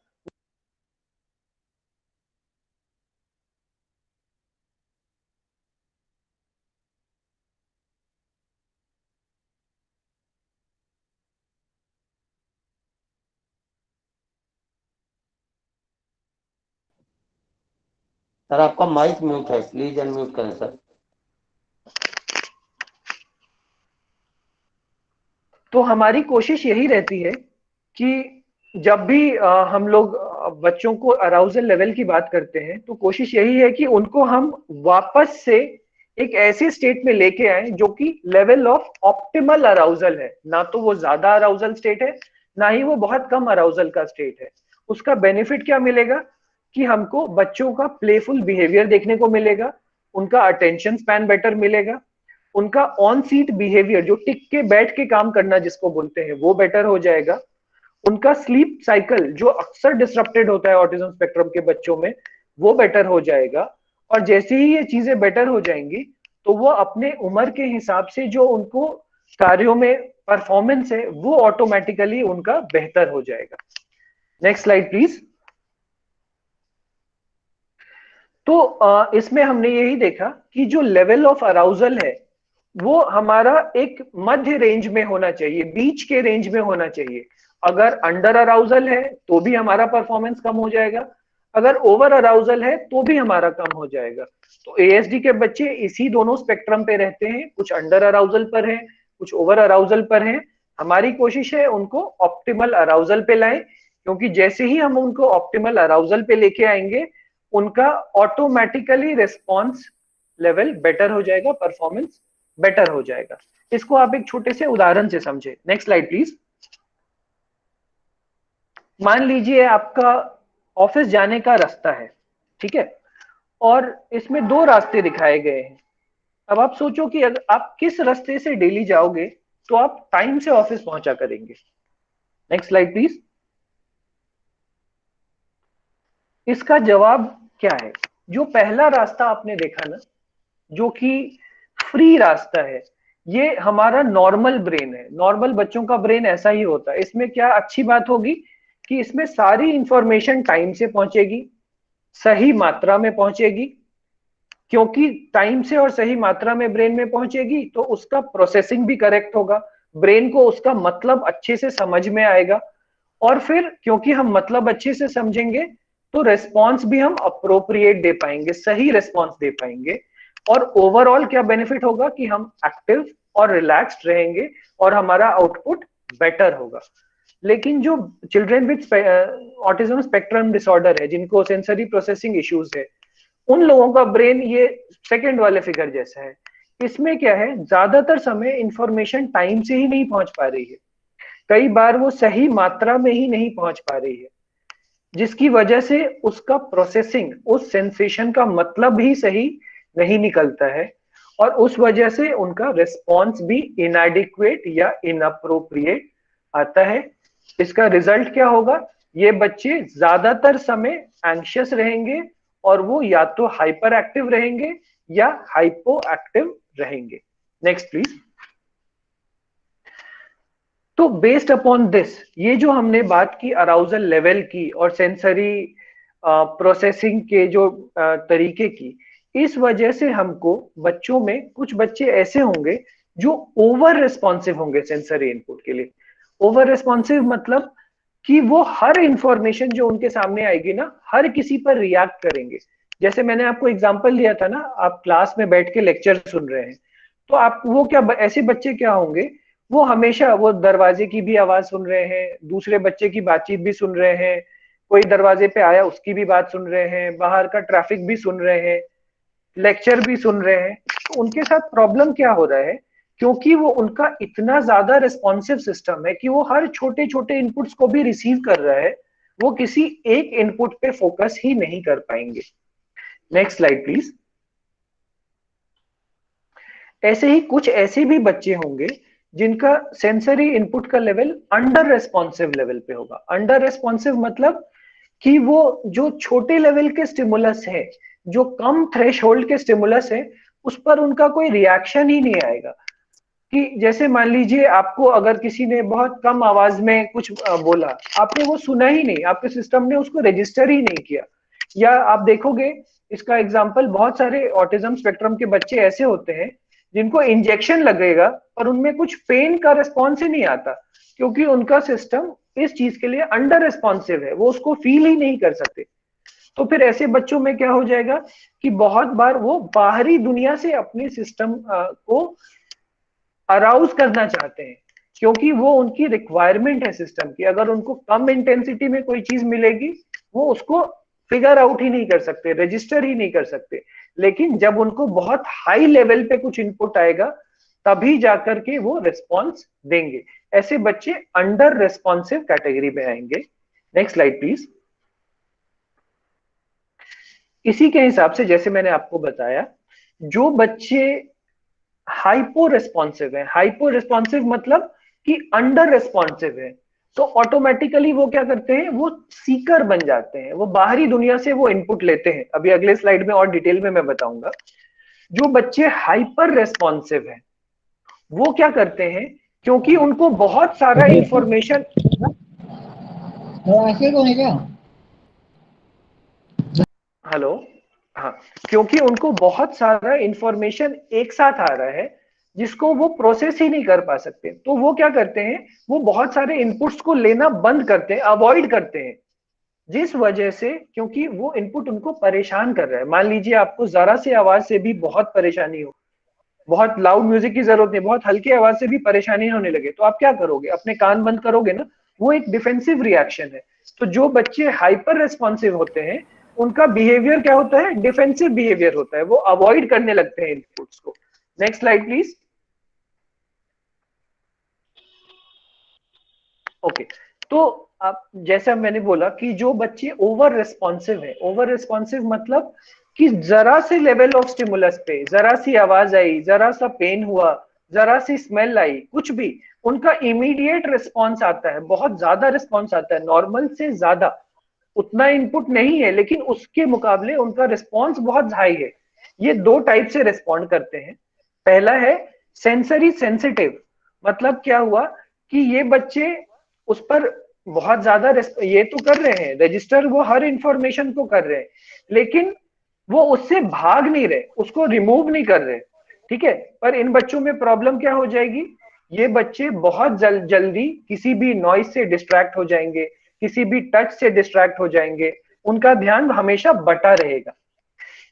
सर आपका माइक म्यूट है, प्लीज अनम्यूट करें सर। तो हमारी कोशिश यही रहती है कि जब भी हम लोग बच्चों को अराउजल लेवल की बात करते हैं तो कोशिश यही है कि उनको हम वापस से एक ऐसे स्टेट में लेके आए जो कि लेवल ऑफ ऑप्टिमल अराउजल है। ना तो वो ज्यादा अराउजल स्टेट है, ना ही वो बहुत कम अराउजल का स्टेट है। उसका बेनिफिट क्या मिलेगा कि हमको बच्चों का प्लेफुल बिहेवियर देखने को मिलेगा, उनका अटेंशन स्पैन बेटर मिलेगा, उनका ऑन सीट बिहेवियर जो टिक के बैठ के काम करना जिसको बोलते हैं वो बेटर हो जाएगा, उनका स्लीप साइकिल जो अक्सर डिसरप्टेड होता है ऑटिज्म स्पेक्ट्रम के बच्चों में वो बेटर हो जाएगा। और जैसे ही ये चीजें बेटर हो जाएंगी तो वो अपने उम्र के हिसाब से जो उनको कार्यों में परफॉर्मेंस है वो ऑटोमेटिकली उनका बेहतर हो जाएगा। Next slide please. तो इसमें हमने यही देखा कि जो लेवल ऑफ अराउजल है वो हमारा एक मध्य रेंज में होना चाहिए, बीच के रेंज में होना चाहिए। अगर अंडर अराउजल है तो भी हमारा परफॉर्मेंस कम हो जाएगा, अगर ओवर अराउजल है तो भी हमारा कम हो जाएगा। तो एएसडी के बच्चे इसी दोनों स्पेक्ट्रम पे रहते हैं, कुछ अंडर अराउजल पर हैं, कुछ ओवर अराउजल पर हैं। हमारी कोशिश है उनको ऑप्टिमल अराउजल पे लाएं, क्योंकि जैसे ही हम उनको ऑप्टिमल अराउजल पे लेके आएंगे उनका ऑटोमेटिकली रिस्पॉन्स लेवल बेटर हो जाएगा, परफॉर्मेंस बेटर हो जाएगा। इसको आप एक छोटे से उदाहरण से समझे। Next slide please. मान लीजिए आपका ऑफिस जाने का रास्ता है, ठीक है, और इसमें दो रास्ते दिखाए गए हैं। अब आप सोचो कि अगर आप किस रास्ते से डेली जाओगे तो आप टाइम से ऑफिस पहुंचा करेंगे। Next slide please. इसका जवाब क्या है, जो पहला रास्ता आपने देखा ना, जो कि फ्री रास्ता है, ये हमारा नॉर्मल ब्रेन है। नॉर्मल बच्चों का ब्रेन ऐसा ही होता है। इसमें क्या अच्छी बात होगी कि इसमें सारी इंफॉर्मेशन टाइम से पहुंचेगी, सही मात्रा में पहुंचेगी, क्योंकि टाइम से और सही मात्रा में ब्रेन में पहुंचेगी तो उसका प्रोसेसिंग भी करेक्ट होगा, ब्रेन को उसका मतलब अच्छे से समझ में आएगा, और फिर क्योंकि हम मतलब अच्छे से समझेंगे तो रेस्पॉन्स भी हम अप्रोप्रिएट दे पाएंगे, सही रेस्पॉन्स दे पाएंगे। और ओवरऑल क्या बेनिफिट होगा कि हम एक्टिव और रिलैक्स्ड रहेंगे और हमारा आउटपुट बेटर होगा। लेकिन जो children with autism spectrum disorder है, जिनको सेंसरी प्रोसेसिंग इश्यूज है, उन लोगों का ब्रेन ये सेकंड वाले फिगर जैसा है। इसमें क्या है, ज्यादातर समय इंफॉर्मेशन टाइम से ही नहीं पहुंच पा रही है, कई बार वो सही मात्रा में ही नहीं पहुंच पा रही है। जिसकी वजह से उसका प्रोसेसिंग, उस सेंसेशन का मतलब ही सही नहीं निकलता है, और उस वजह से उनका रिस्पॉन्स भी इनएडिक्वेट या इनअप्रोप्रिएट आता है। इसका रिजल्ट क्या होगा? ये बच्चे ज्यादातर समय एंशियस रहेंगे और वो या तो हाइपर एक्टिव रहेंगे या हाइपो एक्टिव रहेंगे। Next please. तो बेस्ड अपॉन दिस, ये जो हमने बात की अराउजल लेवल की और सेंसरी प्रोसेसिंग के जो तरीके की, इस वजह से हमको बच्चों में कुछ बच्चे ऐसे होंगे जो ओवर रिस्पॉन्सिव होंगे सेंसरी इनपुट के लिए। ओवर रिस्पॉन्सिव मतलब कि वो हर इंफॉर्मेशन जो उनके सामने आएगी ना, हर किसी पर रिएक्ट करेंगे। जैसे मैंने आपको एग्जांपल दिया था ना, आप क्लास में बैठ के लेक्चर सुन रहे हैं, तो आप वो क्या, ऐसे बच्चे क्या होंगे, वो हमेशा वो दरवाजे की भी आवाज सुन रहे हैं, दूसरे बच्चे की बातचीत भी सुन रहे हैं, कोई दरवाजे पे आया उसकी भी बात सुन रहे हैं, बाहर का ट्रैफिक भी सुन रहे हैं, लेक्चर भी सुन रहे हैं। तो उनके साथ प्रॉब्लम क्या हो रहा है? क्योंकि वो उनका इतना ज्यादा रिस्पॉन्सिव सिस्टम है कि वो हर छोटे छोटे इनपुट्स को भी रिसीव कर रहा है, वो किसी एक इनपुट पे फोकस ही नहीं कर पाएंगे। Next slide please. ऐसे ही कुछ ऐसे भी बच्चे होंगे जिनका सेंसरी इनपुट का लेवल अंडर रेस्पॉन्सिव लेवल पे होगा। अंडर रेस्पॉन्सिव मतलब कि वो जो छोटे लेवल के स्टिमुलस है, जो कम थ्रेशहोल्ड के स्टिमुलस है, उस पर उनका कोई रिएक्शन ही नहीं आएगा। कि जैसे मान लीजिए आपको अगर किसी ने बहुत कम आवाज में कुछ बोला, आपने वो सुना ही नहीं, आपके सिस्टम ने उसको रजिस्टर ही नहीं किया। या आप देखोगे इसका एग्जांपल, बहुत सारे ऑटिज्म स्पेक्ट्रम के बच्चे ऐसे होते हैं जिनको इंजेक्शन लगेगा और उनमें कुछ पेन का रिस्पॉन्स ही नहीं आता, क्योंकि उनका सिस्टम इस चीज के लिए अंडर रिस्पॉन्सिव है, वो उसको फील ही नहीं कर सकते। तो फिर ऐसे बच्चों में क्या हो जाएगा कि बहुत बार वो बाहरी दुनिया से अपने सिस्टम को अराउज करना चाहते हैं, क्योंकि वो उनकी रिक्वायरमेंट है सिस्टम की। अगर उनको कम इंटेंसिटी में कोई चीज मिलेगी, वो उसको फिगर आउट ही नहीं कर सकते, रजिस्टर ही नहीं कर सकते। लेकिन जब उनको बहुत हाई लेवल पे कुछ इनपुट आएगा, तभी जाकर के वो रिस्पॉन्स देंगे। ऐसे बच्चे अंडर रिस्पॉन्सिव कैटेगरी में आएंगे। Next slide please. इसी के हिसाब से जैसे मैंने आपको बताया, जो बच्चे हाइपो रिस्पॉन्सिव है, हाइपो रिस्पॉन्सिव मतलब कि अंडर रिस्पॉन्सिव है, तो ऑटोमेटिकली वो क्या करते हैं, वो सीकर बन जाते हैं, वो बाहरी दुनिया से वो इनपुट लेते हैं। अभी अगले स्लाइड में और डिटेल में मैं बताऊंगा। जो बच्चे हाइपर रिस्पॉन्सिव है, वो क्या करते हैं, क्योंकि उनको बहुत सारा इंफॉर्मेशन, हेलो, हाँ, क्योंकि उनको बहुत सारा इंफॉर्मेशन एक साथ आ रहा है जिसको वो प्रोसेस ही नहीं कर पा सकते, तो वो क्या करते हैं, वो बहुत सारे इनपुट्स को लेना बंद करते हैं, अवॉइड करते हैं। जिस वजह से, क्योंकि वो इनपुट उनको परेशान कर रहा है। मान लीजिए आपको जरा सी आवाज से भी बहुत परेशानी हो, बहुत लाउड म्यूजिक की जरूरत नहीं, बहुत हल्की आवाज से भी परेशानी होने लगे, तो आप क्या करोगे, अपने कान बंद करोगे ना। वो एक डिफेंसिव रिएक्शन है। तो जो बच्चे हाइपर रेस्पॉन्सिव होते हैं, उनका बिहेवियर क्या होता है, डिफेंसिव बिहेवियर होता है, वो अवॉइड करने लगते हैं इनपुट्स को। Next slide please. ओके, तो अब जैसा मैंने बोला कि जो बच्चे ओवर रिस्पॉन्सिव है, ओवर रिस्पॉन्सिव मतलब कि जरा से लेवल ऑफ स्टिमुलस पे, जरा सी आवाज आई, जरा सा पेन हुआ, जरा सी स्मेल आई, कुछ भी, उनका इमीडिएट रिस्पॉन्स आता है, बहुत ज्यादा रिस्पॉन्स आता है, नॉर्मल से ज्यादा। उतना इनपुट नहीं है, लेकिन उसके मुकाबले उनका रिस्पॉन्स बहुत हाई है। ये दो टाइप से रिस्पॉन्ड करते हैं। पहला है सेंसरी सेंसिटिव, मतलब क्या हुआ कि ये बच्चे उस पर बहुत ज्यादा ये तो कर रहे हैं, रजिस्टर वो हर इंफॉर्मेशन को कर रहे हैं, लेकिन वो उससे भाग नहीं रहे, उसको रिमूव नहीं कर रहे, ठीक है। पर इन बच्चों में प्रॉब्लम क्या हो जाएगी, ये बच्चे बहुत जल्दी किसी भी नॉइज से डिस्ट्रैक्ट हो जाएंगे, किसी भी टच से डिस्ट्रैक्ट हो जाएंगे, उनका ध्यान हमेशा बटा रहेगा।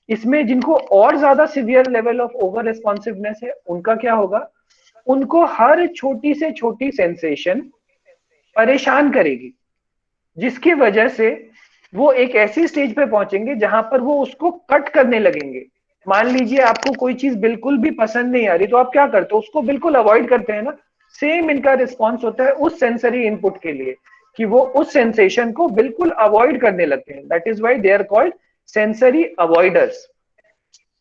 इसमें जिनको और ज्यादा severe level of over responsiveness है, उनका क्या होगा, उनको हर छोटी से छोटी सेंसेशन परेशान करेगी, जिसकी वजह से वो एक ऐसी स्टेज पे पहुंचेंगे जहां पर वो उसको कट करने लगेंगे। मान लीजिए आपको कोई चीज बिल्कुल भी पसंद नहीं आ रही, तो आप क्या करते हो, उसको बिल्कुल अवॉइड करते हैं ना। सेम इनका रिस्पॉन्स होता है उस सेंसरी इनपुट के लिए, कि वो उस सेंसेशन को बिल्कुल अवॉइड करने लगते हैं। That is why they are called sensory avoiders.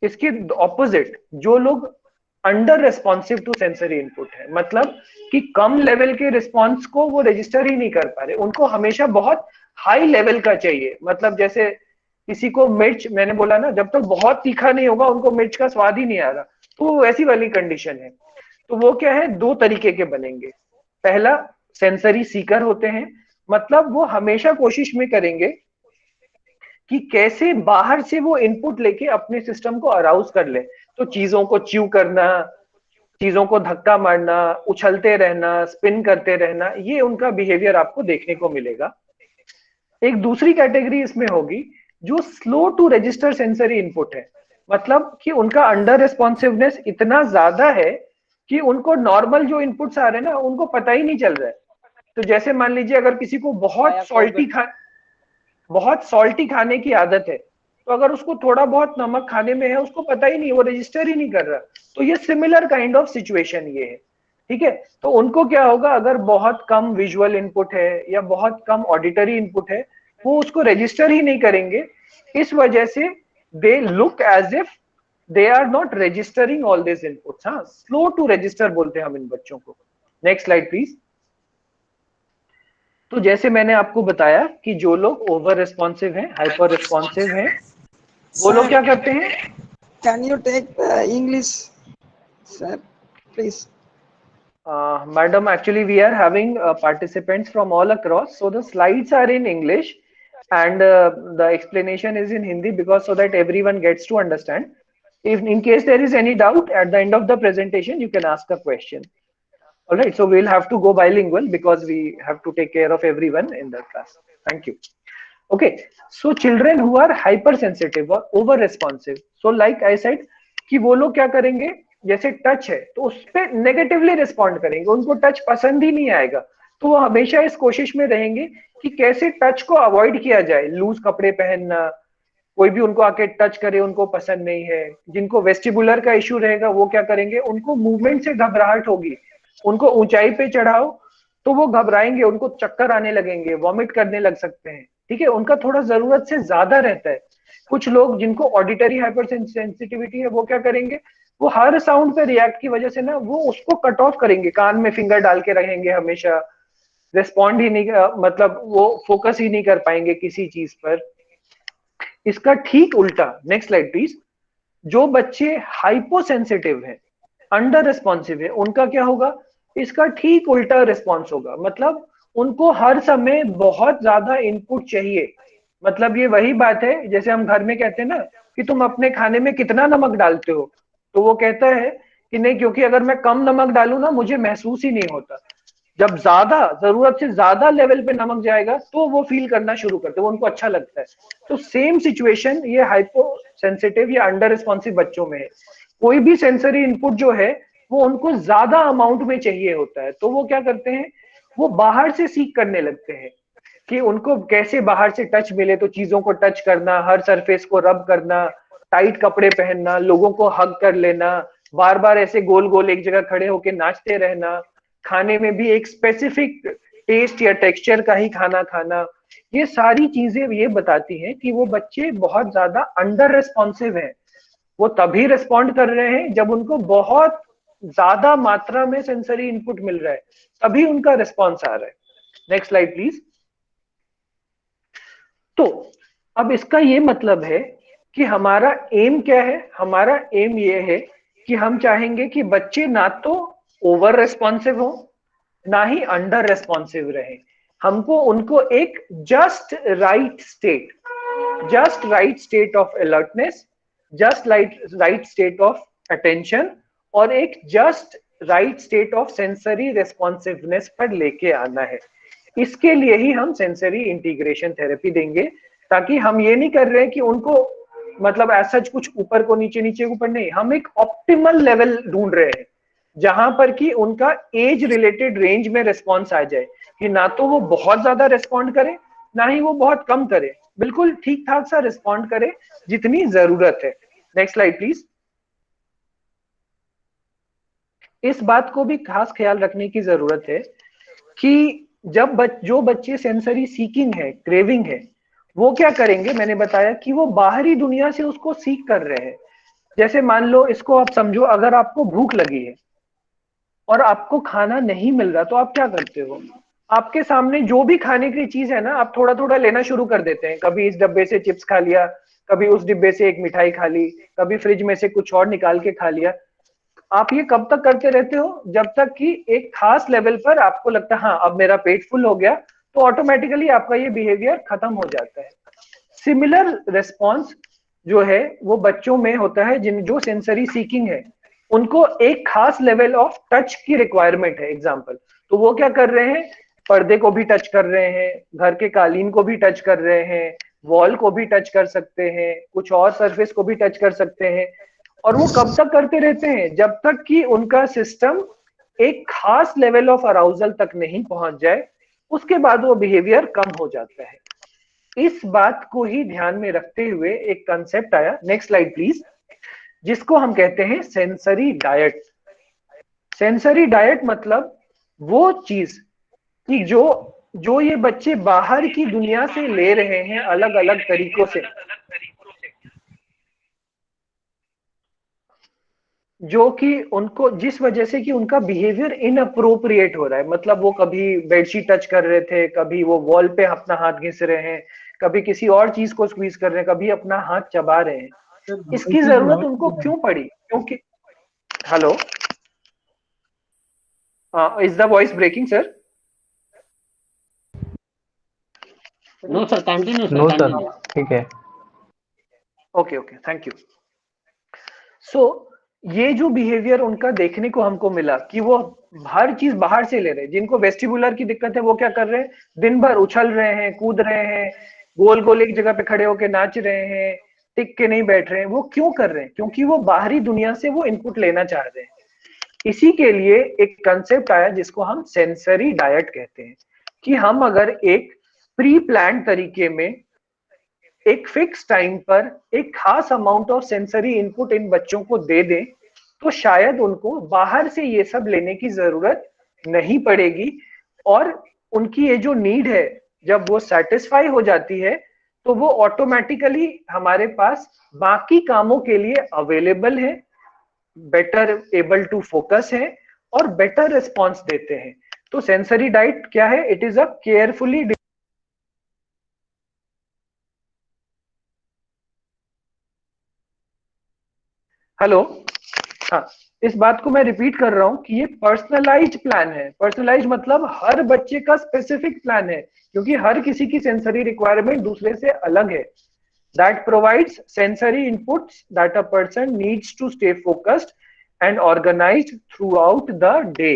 इसके ऑपोजिट जो लोग under responsive to sensory input है, मतलब कि कम लेवल के रिस्पॉन्स को वो रजिस्टर ही नहीं कर पा रहे, उनको हमेशा बहुत हाई लेवल का चाहिए। मतलब जैसे किसी को मिर्च, मैंने बोला ना, जब तक बहुत तीखा नहीं होगा उनको मिर्च का स्वाद ही नहीं आ रहा, तो वो ऐसी वाली कंडीशन है। तो वो क्या है, दो तरीके के बनेंगे। पहला सेंसरी सीकर होते हैं, मतलब वो हमेशा कोशिश में करेंगे कि कैसे बाहर से वो इनपुट लेके अपने सिस्टम को अराउज कर ले। तो चीजों को च्यू करना, चीजों को धक्का मारना, उछलते रहना, स्पिन करते रहना, ये उनका बिहेवियर आपको देखने को मिलेगा। एक दूसरी कैटेगरी इसमें होगी जो slow to register sensory input है, मतलब कि उनका अंडर रिस्पॉन्सिवनेस इतना ज्यादा है कि उनको नॉर्मल जो इनपुट्स आ रहे हैं ना उनको पता ही नहीं चल रहा है। तो जैसे मान लीजिए अगर किसी को बहुत सॉल्टी खाने की आदत है, तो अगर उसको थोड़ा बहुत नमक खाने में है उसको पता ही नहीं, वो रजिस्टर ही नहीं कर रहा। तो ये सिमिलर काइंड ऑफ सिचुएशन ये है, ठीक है। तो उनको क्या होगा, अगर बहुत कम विजुअल इनपुट है या बहुत कम ऑडिटरी इनपुट है, वो उसको रजिस्टर ही नहीं करेंगे। इस वजह से they look as if they are not registering all this inputs. हाँ, स्लो टू रजिस्टर बोलते हैं हम इन बच्चों को। Next slide please. तो जैसे मैंने आपको बताया कि जो लोग ओवर रिस्पॉन्सिव हैं, हाइपर रिस्पॉन्सिव हैं, वो लोग क्या करते हैं? Can you take English sir please? Madam, actually we are having participants from all across, so the slides are in English and the explanation is in Hindi, because so that everyone gets to understand. If in case there is any doubt at the end of the presentation, you can ask a question. All right, so we'll have to go bilingual because we have to take care of everyone in the class. Thank you. Okay, so children who are hypersensitive or over responsive, so like I said कि वो लोग क्या करेंगे, जैसे touch है तो उस पर नेगेटिवली रिस्पॉन्ड करेंगे, उनको टच पसंद ही नहीं आएगा। तो वो हमेशा इस कोशिश में रहेंगे कि कैसे टच को अवॉइड किया जाए। लूज कपड़े पहनना, कोई भी उनको आके टच करे उनको पसंद नहीं है। जिनको वेस्टिबुलर का इश्यू रहेगा वो क्या करेंगे, उनको मूवमेंट से घबराहट होगी, उनको ऊंचाई पे चढ़ाओ तो वो घबराएंगे, उनको चक्कर आने लगेंगे, वॉमिट करने लग सकते हैं, ठीक है। उनका थोड़ा जरूरत से ज्यादा रहता है। कुछ लोग जिनको ऑडिटरी हाइपर सेंसिटिविटी है वो क्या करेंगे, वो हर साउंड पे रिएक्ट की वजह से ना वो उसको कट ऑफ करेंगे, कान में फिंगर डाल के रहेंगे, हमेशा रिस्पॉन्ड ही नहीं, मतलब वो फोकस ही नहीं कर पाएंगे किसी चीज पर। इसका ठीक उल्टा, नेक्स्ट स्लाइड प्लीज, जो बच्चे हाइपोसेंसिटिव हैं, अंडर रिस्पॉन्सिव है, उनका क्या होगा, इसका ठीक उल्टा रिस्पॉन्स होगा। मतलब उनको हर समय बहुत ज्यादा इनपुट चाहिए। मतलब ये वही बात है जैसे हम घर में कहते हैं ना कि तुम अपने खाने में कितना नमक डालते हो, तो वो कहता है कि नहीं, क्योंकि अगर मैं कम नमक डालूं ना मुझे महसूस ही नहीं होता। जब ज्यादा, जरूरत से ज्यादा लेवल पे नमक जाएगा तो वो फील करना शुरू करते हैं, वो उनको अच्छा लगता है। तो सेम सिचुएशन ये हाइपोसेंसिटिव या अंडर रिस्पॉन्सिव बच्चों में है। कोई भी सेंसरी इनपुट जो है वो उनको ज्यादा अमाउंट में चाहिए होता है, तो वो क्या करते हैं, वो बाहर से सीख करने लगते हैं कि उनको कैसे बाहर से टच मिले। तो चीजों को टच करना, हर सरफेस को रब करना, टाइट कपड़े पहनना, लोगों को हग कर लेना, बार बार ऐसे गोल गोल एक जगह खड़े होके नाचते रहना, खाने में भी एक स्पेसिफिक टेस्ट या टेक्सचर का ही खाना खाना। ये सारी चीजें ये बताती हैं कि वो बच्चे बहुत ज्यादा अंडर रिस्पॉन्सिव हैं। वो तभी रिस्पॉन्ड कर रहे हैं जब उनको बहुत ज्यादा मात्रा में सेंसरी इनपुट मिल रहा है, तभी उनका रिस्पॉन्स आ रहा है। Next slide please. तो अब इसका ये मतलब है कि हमारा एम क्या है, हमारा एम ये है कि हम चाहेंगे कि बच्चे ना तो ओवर रेस्पॉन्सिव हो ना ही अंडर रेस्पॉन्सिव रहे। हमको उनको एक just right state of alertness, just right state of attention और एक just right state of sensory responsiveness पर लेके आना है। इसके लिए ही हम सेंसरी इंटीग्रेशन थेरेपी देंगे, ताकि हम ये नहीं कर रहे हैं कि उनको मतलब ऐसा कुछ ऊपर को नीचे, नीचे ऊपर नहीं, हम एक ऑप्टिमल लेवल ढूंढ रहे हैं जहां पर कि उनका एज रिलेटेड रेंज में रिस्पॉन्स आ जाए, कि ना तो वो बहुत ज्यादा रिस्पॉन्ड करे ना ही वो बहुत कम करे, बिल्कुल ठीक ठाक सा रिस्पॉन्ड करे जितनी जरूरत है। Next slide please. इस बात को भी खास ख्याल रखने की जरूरत है कि जो बच्चे सेंसरी सीकिंग है, क्रेविंग है, वो क्या करेंगे, मैंने बताया कि वो बाहरी दुनिया से उसको सीख कर रहे हैं। जैसे मान लो, इसको आप समझो, अगर आपको भूख लगी है और आपको खाना नहीं मिल रहा, तो आप क्या करते हो? आपके सामने जो भी खाने की चीज है ना, आप थोड़ा थोड़ा लेना शुरू कर देते हैं। कभी इस डब्बे से चिप्स खा लिया, कभी उस डिब्बे से एक मिठाई खा ली, कभी फ्रिज में से कुछ और निकाल के खा लिया। आप ये कब तक करते रहते हो? जब तक कि एक खास लेवल पर आपको लगता है हाँ अब मेरा पेट फुल हो गया, तो ऑटोमेटिकली आपका ये बिहेवियर खत्म हो जाता है। सिमिलर रेस्पॉन्स जो है वो बच्चों में होता है जो सेंसरी सीकिंग है, उनको एक खास लेवल ऑफ टच की रिक्वायरमेंट है। एग्जाम्पल, तो वो क्या कर रहे हैं? पर्दे को भी टच कर रहे हैं, घर के कालीन को भी टच कर रहे हैं, वॉल को भी टच कर सकते हैं, कुछ और सरफेस को भी टच कर सकते हैं। और वो कब तक करते रहते हैं? जब तक कि उनका सिस्टम एक खास लेवल ऑफ अराउजल तक नहीं पहुंच जाए, उसके बाद वो बिहेवियर कम हो जाता है। इस बात को ही ध्यान में रखते हुए एक कंसेप्ट आया, नेक्स्ट स्लाइड प्लीज, जिसको हम कहते हैं सेंसरी डाइट। सेंसरी डाइट मतलब वो चीज कि जो ये बच्चे बाहर की दुनिया से ले रहे हैं अलग अलग तरीकों से, जो कि उनको, जिस वजह से कि उनका बिहेवियर इनअप्रोप्रिएट हो रहा है। मतलब वो कभी बेडशीट टच कर रहे थे, कभी वो वॉल पे अपना हाथ घिस रहे हैं, कभी किसी और चीज को स्क्वीज कर रहे हैं, कभी अपना हाथ चबा रहे हैं। इसकी जरूरत उनको क्यों पड़ी? क्योंकि hello, is the voice breaking sir? No sir, continue no sir, sir, continue. ठीक है। Okay okay, thank you. So ये जो बिहेवियर उनका देखने को हमको मिला कि वो हर चीज बाहर से ले रहे हैं। जिनको वेस्टिबुलर की दिक्कत है वो क्या कर रहे हैं? दिन भर उछल रहे हैं, कूद रहे हैं, गोल गोल एक जगह पे खड़े होके नाच रहे हैं, टिक के नहीं बैठ रहे हैं। वो क्यों कर रहे हैं? क्योंकि वो बाहरी दुनिया से वो इनपुट लेना चाह रहे हैं। इसी के लिए एक कंसेप्ट आया जिसको हम सेंसरी डाइट कहते हैं, कि हम अगर एक प्री प्लान तरीके में एक फिक्स टाइम पर एक खास अमाउंट ऑफ सेंसरी इनपुट इन बच्चों को दे दें, तो शायद उनको बाहर से ये सब लेने की जरूरत नहीं पड़ेगी। और उनकी ये जो नीड है, जब वो सेटिस्फाई हो जाती है, तो वो ऑटोमेटिकली हमारे पास बाकी कामों के लिए अवेलेबल है, बेटर एबल टू फोकस है और बेटर रिस्पॉन्स देते हैं। तो सेंसरी डाइट क्या है? It is a carefully, hello, हाँ, इस बात को मैं रिपीट कर रहा हूं कि ये पर्सनलाइज्ड प्लान है। पर्सनलाइज्ड मतलब हर बच्चे का स्पेसिफिक प्लान है, क्योंकि हर किसी की सेंसरी रिक्वायरमेंट दूसरे से अलग है। That provides sensory inputs that a person needs to stay focused and organised throughout the day.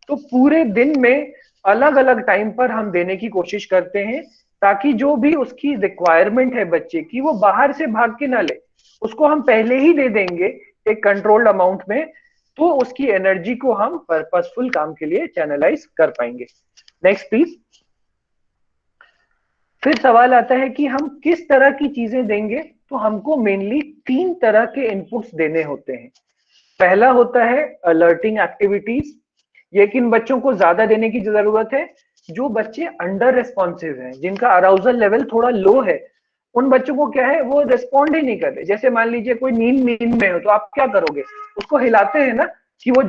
तो पूरे दिन में अलग अलग टाइम पर हम देने की कोशिश करते हैं, ताकि जो भी उसकी रिक्वायरमेंट है बच्चे की, वो बाहर से भाग के ना ले, उसको हम पहले ही दे देंगे एक कंट्रोल्ड अमाउंट में, तो उसकी एनर्जी को हम पर्पसफुल काम के लिए चैनलाइज कर पाएंगे। Next please. फिर सवाल आता है कि हम किस तरह की चीजें देंगे? तो हमको मेनली 3 तरह के इनपुट्स देने होते हैं। पहला होता है अलर्टिंग एक्टिविटीज। ये किन बच्चों को ज्यादा देने की जरूरत है? जो बच्चे अंडर रेस्पॉन्सिव हैं, जिनका अराउजल लेवल थोड़ा लो है। उन बच्चों को क्या है, वो रिस्पॉन्ड ही नहीं कर रहे। जैसे मान लीजिए कोई नींद में हो, तो आप क्या करोगे? उसको हिलाते हैं ना कि वो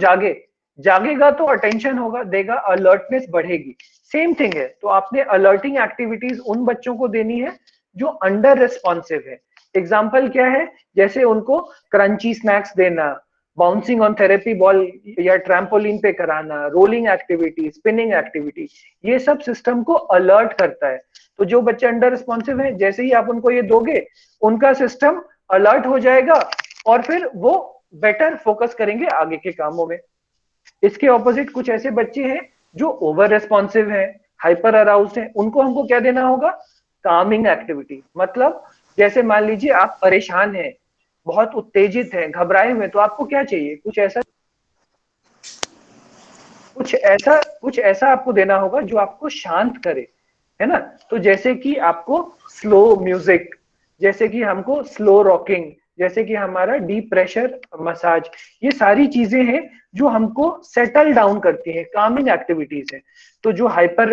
जागेगा तो अटेंशन होगा, देगा, अलर्टनेस बढ़ेगी। सेम थिंग है। तो आपने अलर्टिंग एक्टिविटीज उन बच्चों को देनी है जो अंडर रेस्पॉन्सिव है। एग्जाम्पल क्या है? जैसे उनको क्रंची स्नैक्स देना, बाउंसिंग ऑन थेरेपी बॉल या ट्रैम्पोलिन पे कराना, रोलिंग एक्टिविटी, स्पिनिंग एक्टिविटी, ये सब सिस्टम को अलर्ट करता है। तो जो बच्चे अंडर रिस्पॉन्सिव है, जैसे ही आप उनको ये दोगे, उनका सिस्टम अलर्ट हो जाएगा और फिर वो बेटर फोकस करेंगे आगे के कामों में। इसके ऑपोजिट कुछ ऐसे बच्चे हैं जो ओवर रेस्पॉन्सिव है, हाइपर अराउज्ड है। उनको हमको क्या देना होगा? कामिंग एक्टिविटी। मतलब जैसे मान लीजिए आप परेशान हैं, बहुत उत्तेजित हैं, घबराए हुए, तो आपको क्या चाहिए? कुछ ऐसा आपको देना होगा जो आपको शांत करे, है ना? तो जैसे कि आपको स्लो म्यूजिक, जैसे कि हमको स्लो रॉकिंग, जैसे कि हमारा डीप प्रेशर मसाज, ये सारी चीजें हैं जो हमको सेटल डाउन करती हैं, कामिंग एक्टिविटीज है। तो जो हाइपर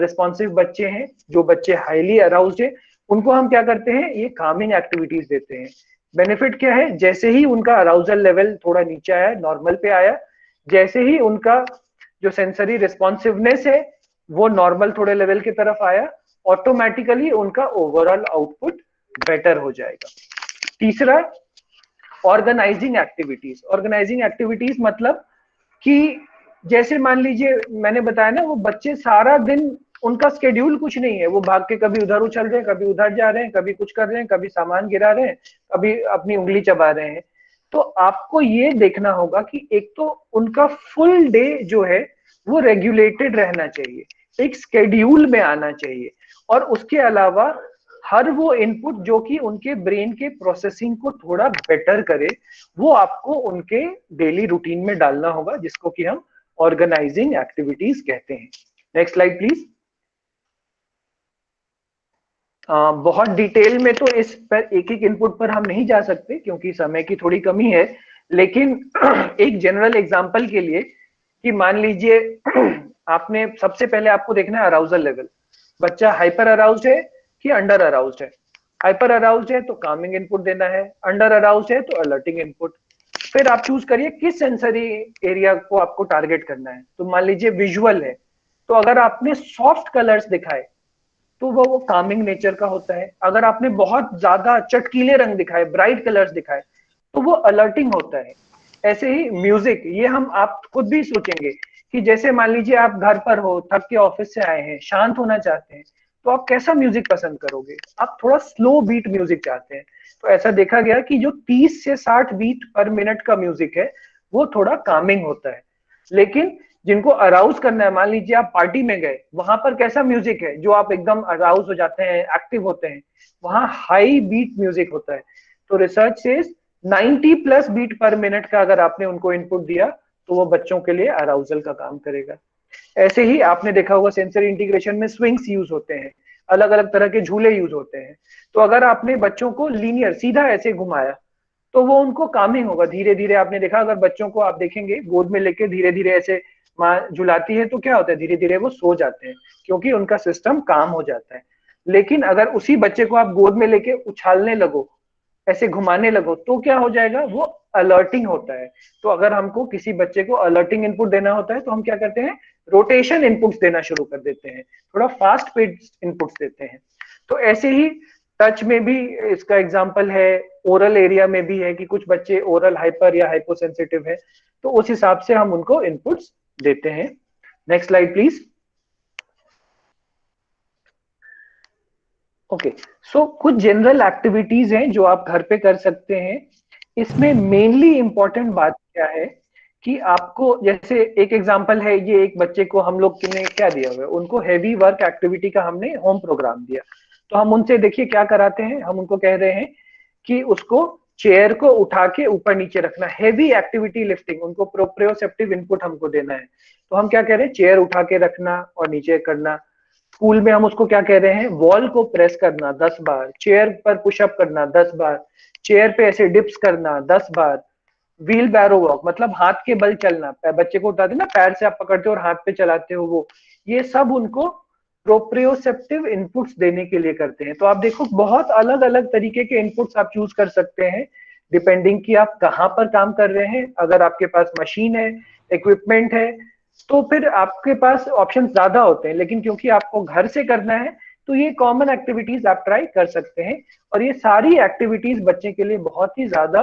रिस्पॉन्सिव बच्चे हैं, जो बच्चे हाईली अराउज्ड है, उनको हम क्या करते हैं, ये कामिंग एक्टिविटीज देते हैं। बेनिफिट क्या है, जैसे ही उनका अराउजल लेवल थोड़ा नीचे आया, नॉर्मल पे आया, जैसे ही उनका जो सेंसरी रिस्पॉन्सिवनेस है वो नॉर्मल थोड़े लेवल की तरफ आया, ऑटोमेटिकली उनका ओवरऑल आउटपुट बेटर हो जाएगा। तीसरा, ऑर्गेनाइजिंग एक्टिविटीज। ऑर्गेनाइजिंग एक्टिविटीज मतलब कि जैसे मान लीजिए मैंने बताया ना, वो बच्चे सारा दिन उनका स्केड्यूल कुछ नहीं है, वो भाग के कभी उधर उछल रहे हैं, कभी उधर जा रहे हैं, कभी कुछ कर रहे हैं, कभी सामान गिरा रहे हैं, कभी अपनी उंगली चबा रहे हैं। तो आपको ये देखना होगा कि एक तो उनका फुल डे जो है वो रेगुलेटेड रहना चाहिए, एक स्केड्यूल में आना चाहिए, और उसके अलावा हर वो इनपुट जो कि उनके ब्रेन के प्रोसेसिंग को थोड़ा बेटर करे, वो आपको उनके डेली रूटीन में डालना होगा, जिसको कि हम ऑर्गेनाइजिंग एक्टिविटीज कहते हैं। Next slide please. बहुत डिटेल में तो इस पर एक एक इनपुट पर हम नहीं जा सकते क्योंकि समय की थोड़ी कमी है, लेकिन एक जनरल एग्जांपल के लिए कि मान लीजिए आपने सबसे पहले आपको देखना है अराउजल लेवल, बच्चा हाइपर अराउज्ड है कि अंडर अराउज्ड है। हाइपर अराउज्ड है तो कामिंग इनपुट देना है, अंडर अराउज्ड है तो अलर्टिंग इनपुट। फिर आप चूज करिए किस सेंसरी एरिया को आपको टारगेट करना है। तो मान लीजिए विजुअल है, तो अगर आपने सॉफ्ट कलर्स दिखाए तो वो कामिंग नेचर का होता है। अगर आपने बहुत ज्यादा चटकीले रंग दिखाए, ब्राइट कलर्स दिखाए, तो वो अलर्टिंग होता है। ऐसे ही म्यूजिक, ये हम आप खुद भी सोचेंगे कि जैसे मान लीजिए आप घर पर हो, थक के ऑफिस से आए हैं, शांत होना चाहते हैं, तो आप कैसा म्यूजिक पसंद करोगे? आप थोड़ा स्लो बीट म्यूजिक चाहते हैं। तो ऐसा देखा गया कि जो 30 से 60 बीट पर मिनट का म्यूजिक है वो थोड़ा कामिंग होता है। लेकिन जिनको अराउज करना है, मान लीजिए आप पार्टी में गए, वहां पर कैसा म्यूजिक है जो आप एकदम अराउज हो जाते हैं, एक्टिव होते हैं, वहां हाई बीट म्यूजिक होता है। तो रिसर्च से 90 प्लस बीट पर मिनट का अगर आपने उनको इनपुट दिया तो वो बच्चों के लिए अराउजल का काम करेगा। ऐसे ही आपने देखा होगा सेंसरी इंटीग्रेशन में स्विंग्स यूज होते हैं, अलग अलग तरह के झूले यूज होते हैं। तो अगर आपने बच्चों को लीनियर सीधा ऐसे घुमाया तो वो उनको कामिंग होगा। धीरे धीरे आपने देखा, अगर बच्चों को आप देखेंगे गोद में लेके धीरे धीरे ऐसे माँ झुलाती है तो क्या होता है, धीरे धीरे वो सो जाते हैं क्योंकि उनका सिस्टम काम हो जाता है। लेकिन अगर उसी बच्चे को आप गोद में लेके उछालने लगो, ऐसे घुमाने लगो, तो क्या हो जाएगा, वो अलर्टिंग होता है। तो अगर हमको किसी बच्चे को अलर्टिंग इनपुट देना होता है तो हम क्या करते हैं, रोटेशन इनपुट्स देना शुरू कर देते हैं, थोड़ा फास्ट पेस्ड इनपुट्स देते हैं। तो ऐसे ही टच में भी इसका एग्जांपल है, ओरल एरिया में भी है कि कुछ बच्चे ओरल हाइपर या हाइपोसेंसिटिव है, तो उस हिसाब से हम उनको इनपुट्स देते हैं। Next slide please. ओके, सो कुछ जनरल एक्टिविटीज हैं जो आप घर पे कर सकते हैं। इसमें मेनली इंपॉर्टेंट बात क्या है कि आपको, जैसे एक एग्जांपल है, ये एक बच्चे को हम लोग ने क्या दिया हुआ है, उनको हैवी वर्क एक्टिविटी का हमने होम प्रोग्राम दिया। तो हम उनसे देखिए क्या कराते हैं, हम उनको कह रहे हैं कि उसको चेयर को उठा के ऊपर नीचे रखना, हैवी एक्टिविटी लिफ्टिंग, उनको प्रोप्रियोसेप्टिव इनपुट हमको देना है। तो हम क्या कह रहे हैं, चेयर उठा के रखना और नीचे करना। स्कूल में हम उसको क्या कह रहे हैं, वॉल को प्रेस करना 10 बार, चेयर पर पुशअप करना 10 बार, चेयर पे ऐसे डिप्स करना 10 बार, व्हील बैरो वॉक मतलब हाथ के बल चलना, बच्चे को उठाते ना पैर से आप पकड़ते हो और हाथ पे चलाते हो, वो ये सब उनको प्रोप्रियोसेप्टिव इनपुट्स देने के लिए करते हैं। तो आप देखो बहुत अलग अलग तरीके के इनपुट्स आप चूज कर सकते हैं डिपेंडिंग कि आप कहाँ पर काम कर रहे हैं। अगर आपके पास मशीन है, इक्विपमेंट है, तो फिर आपके पास ऑप्शन ज्यादा होते हैं, लेकिन क्योंकि आपको घर से करना है तो ये कॉमन एक्टिविटीज आप ट्राई कर सकते हैं। और ये सारी एक्टिविटीज बच्चे के लिए बहुत ही ज्यादा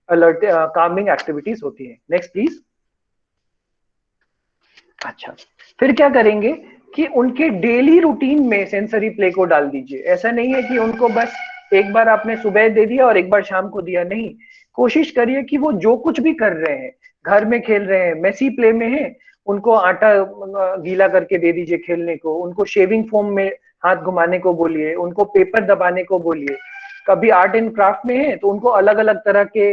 अलर्ट कामिंग एक्टिविटीज होती है। Next please. अच्छा, फिर क्या करेंगे कि उनके डेली रूटीन में सेंसरी प्ले को डाल दीजिए। ऐसा नहीं है कि उनको बस एक बार आपने सुबह दे दिया और एक बार शाम को दिया, नहीं, कोशिश करिए कि वो जो कुछ भी कर रहे हैं, घर में खेल रहे हैं, मेसी प्ले में है, उनको आटा गीला करके दे दीजिए खेलने को, उनको शेविंग फोम में हाथ घुमाने को बोलिए, उनको पेपर दबाने को बोलिए। कभी आर्ट एंड क्राफ्ट में है तो उनको अलग अलग तरह के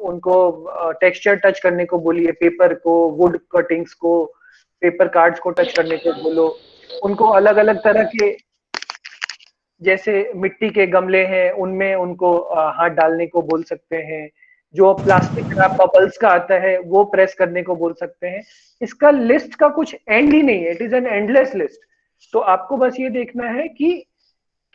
उनको टेक्सचर टच करने को बोलिए, पेपर को, वुड कटिंग्स को, पेपर कार्ड्स को टच करने को बोलो, उनको अलग अलग तरह के जैसे मिट्टी के गमले हैं उनमें उनको हाथ डालने को बोल सकते हैं। जो प्लास्टिक का बबल्स का आता है वो प्रेस करने को बोल सकते हैं। इसका लिस्ट का कुछ एंड ही नहीं है, it is an endless list. तो आपको बस ये देखना है कि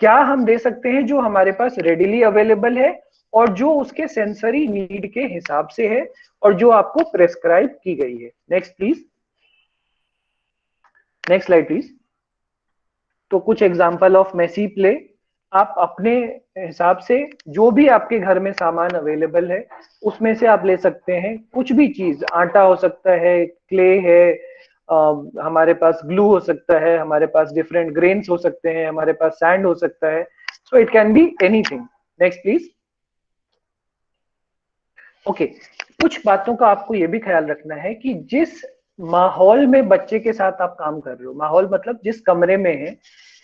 क्या हम दे सकते हैं जो हमारे पास रेडिली अवेलेबल है और जो उसके सेंसरी नीड के हिसाब से है और जो आपको प्रेस्क्राइब की गई है। Next please, next slide please. तो कुछ एग्जांपल ऑफ मेसी प्ले, आप अपने हिसाब से जो भी आपके घर में सामान अवेलेबल है उसमें से आप ले सकते हैं कुछ भी चीज। आटा हो सकता है, क्ले है, हमारे पास ग्लू हो सकता है, हमारे पास डिफरेंट ग्रेन्स हो सकते हैं, हमारे पास सैंड हो सकता है। So it can be anything. Next please. Okay, कुछ बातों का आपको ये भी ख्याल रखना है कि जिस माहौल में बच्चे के साथ आप काम कर रहे हो, माहौल मतलब जिस कमरे में है,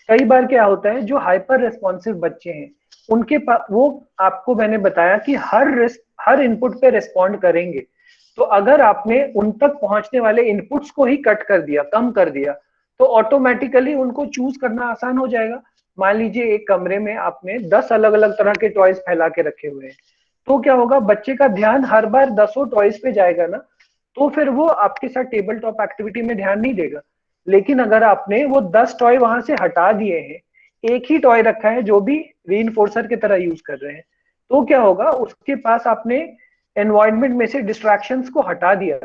कई बार क्या होता है जो हाइपर रेस्पॉन्सिव बच्चे हैं उनके पास वो आपको मैंने बताया कि हर इनपुट पे रिस्पॉन्ड करेंगे। तो अगर आपने उन तक पहुंचने वाले इनपुट्स को ही कट कर दिया, कम कर दिया, तो ऑटोमेटिकली उनको चूज करना आसान हो जाएगा। मान लीजिए एक कमरे में आपने 10 अलग अलग तरह के टॉयज फैला के रखे हुए हैं, तो क्या होगा, बच्चे का ध्यान हर बार 10 टॉयज पे जाएगा ना, तो फिर वो आपके साथ टेबल टॉप एक्टिविटी में ध्यान नहीं देगा। लेकिन अगर आपने वो 10 टॉय वहां से हटा दिए हैं, एक ही टॉय रखा है जो भी रीइंफोर्सर की तरह यूज कर रहे हैं, तो क्या होगा, उसके पास आपने एनवायरनमेंट में से डिस्ट्रैक्शंस को हटा दिया,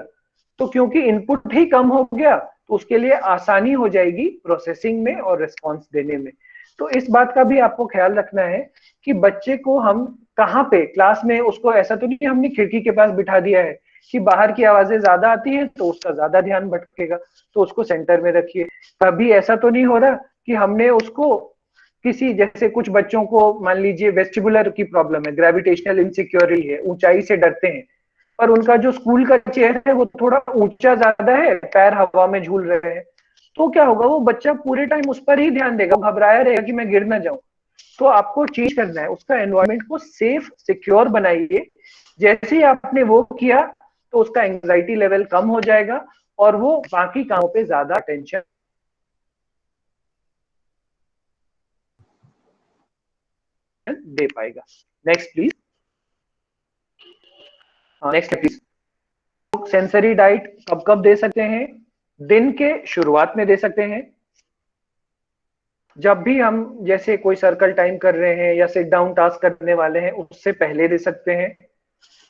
तो क्योंकि इनपुट ही कम हो गया तो उसके लिए आसानी हो जाएगी प्रोसेसिंग में और रिस्पॉन्स देने में। तो इस बात का भी आपको ख्याल रखना है कि बच्चे को हम कहाँ पे क्लास में, उसको ऐसा तो नहीं हमने खिड़की के पास बिठा दिया है कि बाहर की आवाजें ज्यादा आती हैं तो उसका ज्यादा ध्यान भटकेगा, तो उसको सेंटर में रखिए। कभी ऐसा तो नहीं हो रहा कि हमने उसको किसी, जैसे कुछ बच्चों को मान लीजिए वेस्टिबुलर की प्रॉब्लम है, ग्रेविटेशनल इनसिक्योरिटी है, ऊंचाई से डरते हैं, पर उनका जो स्कूल का चेयर है वो थोड़ा ऊंचा ज्यादा है, पैर हवा में झूल रहे हैं, तो क्या होगा, वो बच्चा पूरे टाइम उस पर ही ध्यान देगा, घबराया रहेगा कि मैं गिर ना जाऊं। तो आपको चेंज करना है, उसका एनवायरनमेंट को सेफ सिक्योर बनाइए। जैसे ही आपने वो किया तो उसका एंजाइटी लेवल कम हो जाएगा और वो बाकी कामों पे ज्यादा अटेंशन दे पाएगा। Next please, next please. Sensory diet कब कब दे सकते हैं? दिन के शुरुआत में दे सकते हैं, जब भी हम जैसे कोई सर्कल टाइम कर रहे हैं या सिट डाउन टास्क करने वाले हैं उससे पहले दे सकते हैं,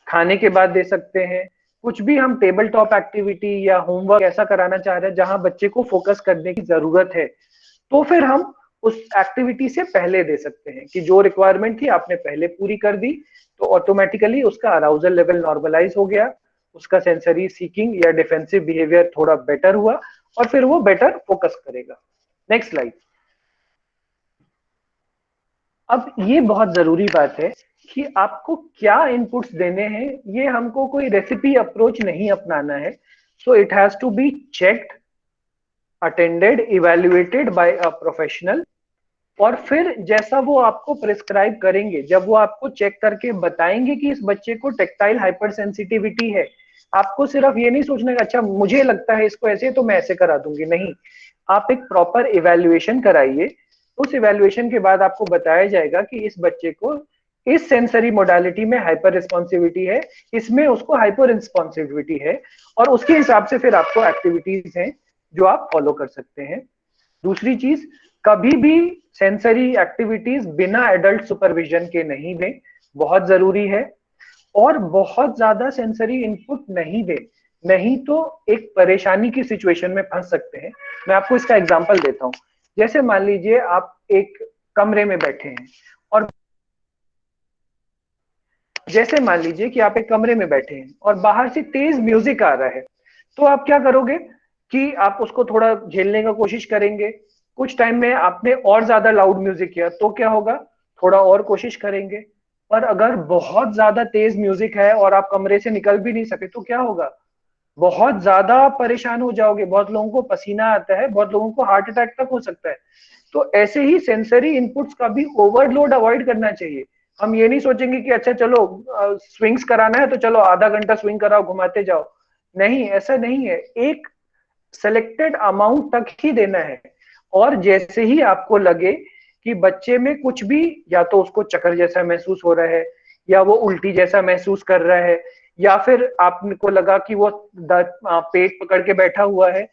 खाने के बाद दे सकते हैं, कुछ भी हम टेबल टॉप एक्टिविटी या होमवर्क ऐसा कराना चाह रहे हैं जहां बच्चे को फोकस करने की जरूरत है, तो फिर हम उस एक्टिविटी से पहले दे सकते हैं कि जो रिक्वायरमेंट थी आपने पहले पूरी कर दी, तो ऑटोमेटिकली उसका अराउजल लेवल नॉर्मलाइज हो गया, उसका सेंसरी सीकिंग या डिफेंसिव बिहेवियर थोड़ा बेटर हुआ और फिर वो बेटर फोकस करेगा। Next slide. अब ये बहुत जरूरी बात है कि आपको क्या इनपुट्स देने हैं, ये हमको कोई रेसिपी अप्रोच नहीं अपनाना है। So it has to be checked, attended, evaluated by a professional, और फिर जैसा वो आपको प्रिस्क्राइब करेंगे, जब वो आपको चेक करके बताएंगे कि इस बच्चे को टेक्टाइल हाइपर सेंसिटिविटी है, आपको सिर्फ ये नहीं सोचना कि अच्छा मुझे लगता है इसको ऐसे तो मैं ऐसे करा दूंगी, नहीं, आप एक प्रॉपर इवैल्यूएशन कराइए। उस इवैल्यूएशन के बाद आपको बताया जाएगा कि इस बच्चे को इस सेंसरी मोडालिटी में हाइपर रिस्पॉन्सिविटी है, इसमें उसको हाइपर रिस्पॉन्सिविटी है, और उसके हिसाब से फिर आपको एक्टिविटीज हैं जो आप फॉलो कर सकते हैं। दूसरी चीज, कभी भी सेंसरी एक्टिविटीज बिना एडल्ट सुपरविजन के नहीं दें, बहुत जरूरी है, और बहुत ज्यादा सेंसरी इनपुट नहीं दें, नहीं तो एक परेशानी की सिचुएशन में फंस सकते हैं। मैं आपको इसका एग्जांपल देता हूं। जैसे मान लीजिए आप एक कमरे में बैठे हैं और जैसे मान लीजिए कि आप एक कमरे में बैठे हैं और बाहर से तेज म्यूजिक आ रहा है, तो आप क्या करोगे कि आप उसको थोड़ा झेलने का कोशिश करेंगे। कुछ टाइम में आपने और ज्यादा लाउड म्यूजिक किया तो क्या होगा, थोड़ा और कोशिश करेंगे। पर अगर बहुत ज्यादा तेज म्यूजिक है और आप कमरे से निकल भी नहीं सके तो क्या होगा, बहुत ज्यादा परेशान हो जाओगे, बहुत लोगों को पसीना आता है, बहुत लोगों को हार्ट अटैक तक हो सकता है। तो ऐसे ही सेंसरी इनपुट्स का भी ओवरलोड अवॉइड करना चाहिए। हम ये नहीं सोचेंगे कि अच्छा चलो स्विंग्स कराना है तो चलो आधा घंटा स्विंग कराओ, घुमाते जाओ, नहीं, ऐसा नहीं है, एक सेलेक्टेड अमाउंट तक ही देना है। और जैसे ही आपको लगे कि बच्चे में कुछ भी, या तो उसको चक्कर जैसा महसूस हो रहा है, या वो उल्टी जैसा महसूस कर रहा है, या फिर आपको लगा कि वो पेट पकड़ के बैठा हुआ है,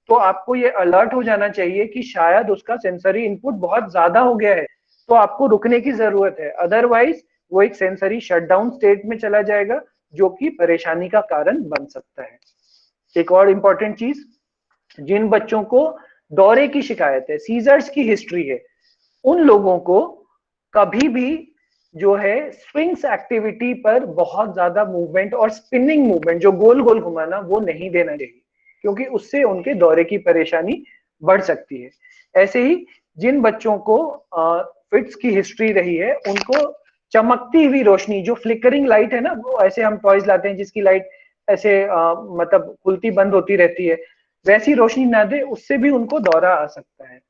तो आपको ये अलर्ट हो जाना चाहिए कि शायद उसका सेंसरी इनपुट बहुत ज्यादा हो गया है, तो आपको रुकने की जरूरत है। अदरवाइज वो एक सेंसरी शटडाउन स्टेट में चला जाएगा, जो कि परेशानी का कारण बन सकता है। एक और इंपॉर्टेंट चीज, जिन बच्चों को दौरे की शिकायत है, सीजर्स की हिस्ट्री है, उन लोगों को कभी भी जो है स्विंग्स एक्टिविटी पर बहुत ज्यादा मूवमेंट और स्पिनिंग मूवमेंट, जो गोल गोल घुमाना, वो नहीं देना चाहिए, क्योंकि उससे उनके दौरे की परेशानी बढ़ सकती है। ऐसे ही जिन बच्चों को फिट्स की हिस्ट्री रही है, उनको चमकती हुई रोशनी, जो फ्लिकरिंग लाइट है ना, वो ऐसे हम टॉयज लाते हैं जिसकी लाइट ऐसे मतलब खुलती बंद होती रहती है, वैसी रोशनी ना दे, उससे भी उनको दौरा आ सकता है,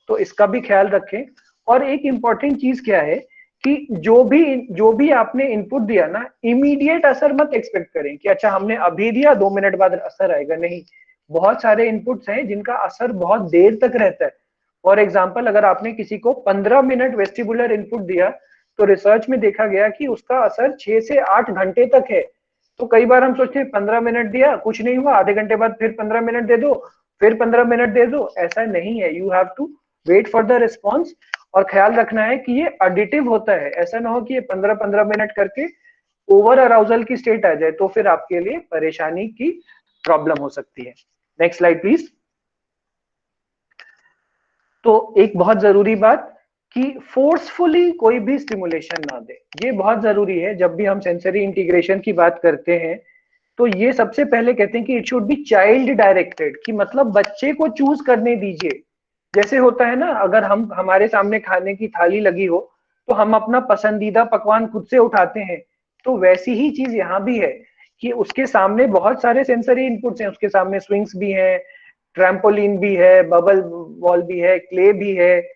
तो इसका भी ख्याल रखें। और एक इंपॉर्टेंट चीज क्या है कि जो भी आपने इनपुट दिया ना, इमीडिएट असर मत एक्सपेक्ट करें कि अच्छा हमने अभी दिया 2 मिनट बाद असर आएगा, नहीं। बहुत सारे इनपुट्स हैं जिनका असर बहुत देर तक रहता है। फॉर एग्जाम्पल, अगर आपने किसी को 15 मिनट वेस्टिबुलर इनपुट दिया, तो रिसर्च में देखा गया कि उसका असर 6 से 8 घंटे तक है। तो कई बार हम सोचते हैं 15 मिनट दिया, कुछ नहीं हुआ, आधे घंटे बाद फिर 15 मिनट दे दो, फिर 15 मिनट दे दो, ऐसा नहीं है। You have to wait for the response, और ख्याल रखना है कि ये एडिटिव होता है, ऐसा ना हो कि ये 15-15 मिनट करके ओवर अराउजल की स्टेट आ जाए, तो फिर आपके लिए परेशानी की प्रॉब्लम हो सकती है। Next slide please. तो एक बहुत जरूरी बात कि फोर्सफुली कोई भी स्टिमुलेशन ना दे, ये बहुत जरूरी है। जब भी हम सेंसरी इंटीग्रेशन की बात करते हैं, तो ये सबसे पहले कहते हैं कि it should be child directed, कि मतलब बच्चे को चूज करने दीजिए। जैसे होता है ना, अगर हम हमारे सामने खाने की थाली लगी हो, तो हम अपना पसंदीदा पकवान खुद से उठाते हैं, तो वैसी ही चीज यहाँ भी है कि उसके सामने बहुत सारे सेंसरी इनपुट्स हैं, उसके सामने स्विंग्स भी हैं, ट्रैम्पोलिन भी है, बबल वॉल भी है, क्ले भी है।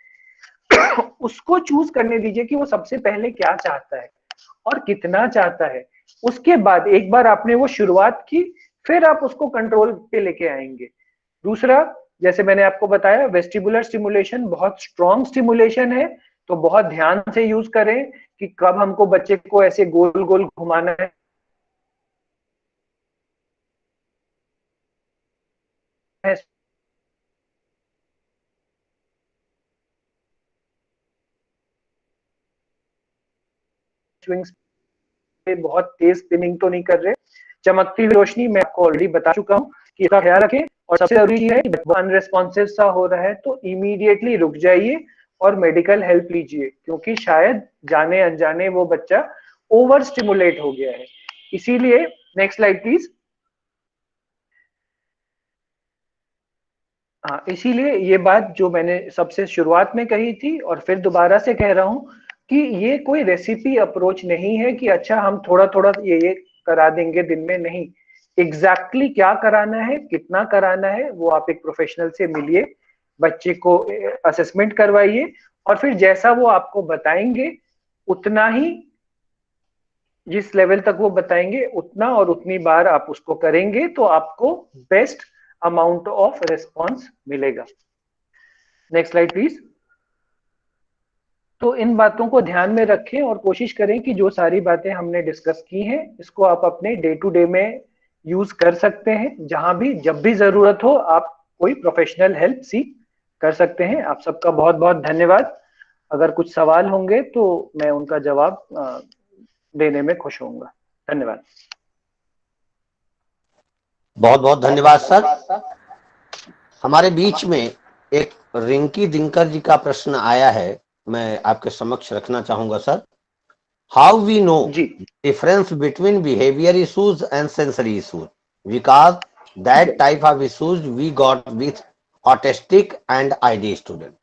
उसको चूज करने दीजिए कि वो सबसे पहले क्या चाहता है और कितना चाहता है। उसके बाद एक बार आपने वो शुरुआत की, फिर आप उसको कंट्रोल पे लेके आएंगे। दूसरा, जैसे मैंने आपको बताया, वेस्टिबुलर स्टिमुलेशन बहुत स्ट्रॉन्ग स्टिमुलेशन है, तो बहुत ध्यान से यूज करें कि कब हमको बच्चे को ऐसे गोल गोल घुमाना है, स्विंग्स पे बहुत तेज स्पिनिंग तो नहीं कर रहे। चमकती हुई रोशनी मैं आपको ऑलरेडी बता चुका हूँ कि इसका ख्याल रखें। और सबसे जरूरी है, अनरेस्पॉन्सिव सा हो रहा है तो इमीडिएटली रुक जाइए और मेडिकल हेल्प लीजिए, क्योंकि शायद जाने अनजाने वो बच्चा ओवर स्टिमुलेट हो गया है। इसीलिए नेक्स्ट स्लाइड प्लीज। हाँ, इसीलिए ये बात जो मैंने सबसे शुरुआत में कही थी और फिर दोबारा से कह रहा हूँ कि ये कोई रेसिपी अप्रोच नहीं है कि अच्छा हम थोड़ा थोड़ा ये करा देंगे दिन में, नहीं। एग्जैक्टली क्या कराना है, कितना कराना है, वो आप एक प्रोफेशनल से मिलिए, बच्चे को असेसमेंट करवाइए, और फिर जैसा वो आपको बताएंगे उतना ही, जिस लेवल तक वो बताएंगे उतना और उतनी बार आप उसको करेंगे, तो आपको बेस्ट अमाउंट ऑफ रिस्पॉन्स मिलेगा। Next slide please. तो इन बातों को ध्यान में रखें और कोशिश करें कि जो सारी बातें हमने डिस्कस की हैं, इसको आप अपने डे टू डे में यूज कर सकते हैं। जहां भी जब भी जरूरत हो, आप कोई प्रोफेशनल हेल्प सीख कर सकते हैं। आप सबका बहुत बहुत धन्यवाद। अगर कुछ सवाल होंगे तो मैं उनका जवाब देने में खुश होऊंगा। धन्यवाद। बहुत बहुत धन्यवाद सर। हमारे बीच में एक रिंकी दिनकर जी का प्रश्न आया है, मैं आपके समक्ष रखना चाहूंगा sir. How we know difference between behaviour issues and sensory issues, because that type of issues we got with autistic and ID student.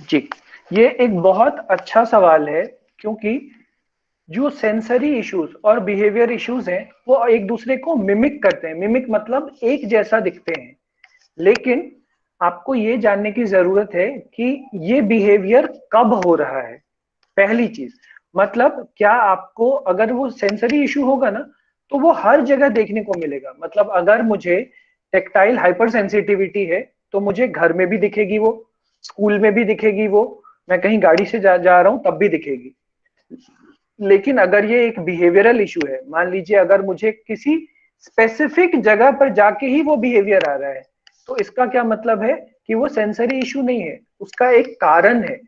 जी, ये एक बहुत अच्छा सवाल है, क्योंकि जो सेंसरी इश्यूज और बिहेवियर इश्यूज हैं, वो एक दूसरे को मिमिक करते हैं। मिमिक मतलब एक जैसा दिखते हैं, लेकिन आपको ये जानने की जरूरत है कि ये बिहेवियर कब हो रहा है। पहली चीज, मतलब क्या आपको, अगर वो सेंसरी इश्यू होगा ना, तो वो हर जगह देखने को मिलेगा। मतलब अगर मुझे टेक्टाइल हाइपर सेंसिटिविटी है, तो मुझे घर में भी दिखेगी वो, स्कूल में भी दिखेगी वो, मैं कहीं गाड़ी से जा रहा हूँ तब भी दिखेगी। लेकिन अगर ये एक बिहेवियरल इशू है, मान लीजिए अगर मुझे किसी स्पेसिफिक जगह पर जाके ही वो बिहेवियर आ रहा है, तो इसका क्या मतलब है कि वो सेंसरी इशू नहीं है, उसका एक कारण है,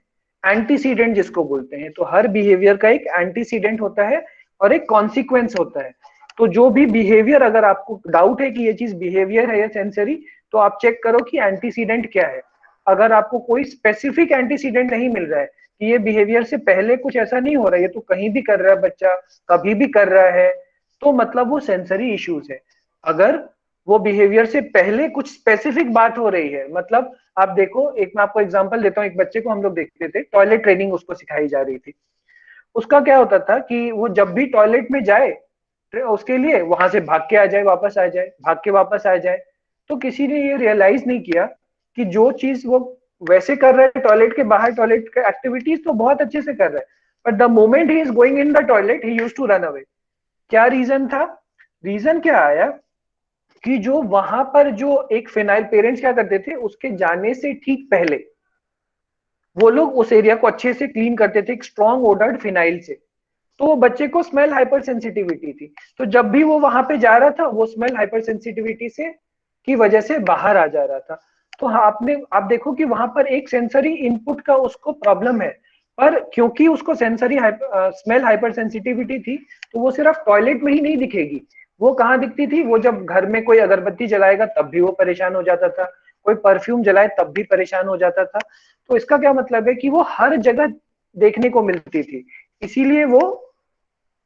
एंटीसीडेंट जिसको बोलते हैं। तो हर बिहेवियर का एक एंटीसीडेंट होता है और एक कॉन्सिक्वेंस होता है। तो जो भी बिहेवियर, अगर आपको डाउट है कि ये चीज बिहेवियर है या सेंसरी, तो आप चेक करो कि एंटीसीडेंट क्या है। अगर आपको कोई स्पेसिफिक एंटीसीडेंट नहीं मिल रहा है कि ये बिहेवियर से पहले कुछ ऐसा नहीं हो रहा है, ये तो कहीं भी कर रहा है बच्चा, कभी भी कर रहा है, तो मतलब वो सेंसरी इश्यूज है। अगर वो बिहेवियर से पहले कुछ स्पेसिफिक बात हो रही है, मतलब आप देखो, एक मैं आपको एग्जांपल देता हूँ, एक बच्चे को हम लोग देखते थे, टॉयलेट ट्रेनिंग उसको सिखाई जा रही थी। उसका क्या होता था कि वो जब भी टॉयलेट में जाए, उसके लिए वहां से भाग के आ जाए, वापस आ जाए, भाग के वापस आ जाए। तो किसी ने ये रियलाइज नहीं किया कि जो चीज वो वैसे कर रहा है टॉयलेट के बाहर, टॉयलेट के एक्टिविटीज तो बहुत अच्छे से कर रहा है, but the moment he is going in the toilet he used to run away. क्या रीजन था? रीजन क्या आया कि जो वहां पर जो एक फिनाइल, पेरेंट्स क्या करते थे, उसके जाने से ठीक पहले वो लोग उस एरिया को अच्छे से क्लीन करते थे एक स्ट्रॉन्ग ओडर्ड फिनाइल से। तो वो बच्चे को स्मेल हाइपर सेंसिटिविटी थी, तो जब भी वो वहां पे जा रहा था, वो स्मेल हाइपर सेंसिटिविटी से की वजह से बाहर आ जा रहा था। तो आप देखो कि वहां पर एक सेंसरी इनपुट का उसको प्रॉब्लम है, पर क्योंकि उसको सेंसरी स्मेल हाइपर सेंसिटिविटी थी, तो वो सिर्फ टॉयलेट में ही नहीं दिखेगी, वो कहाँ दिखती थी, वो जब घर में कोई अगरबत्ती जलाएगा तब भी वो परेशान हो जाता था, कोई परफ्यूम जलाए तब भी परेशान हो जाता था। तो इसका क्या मतलब है कि वो हर जगह देखने को मिलती थी, इसीलिए वो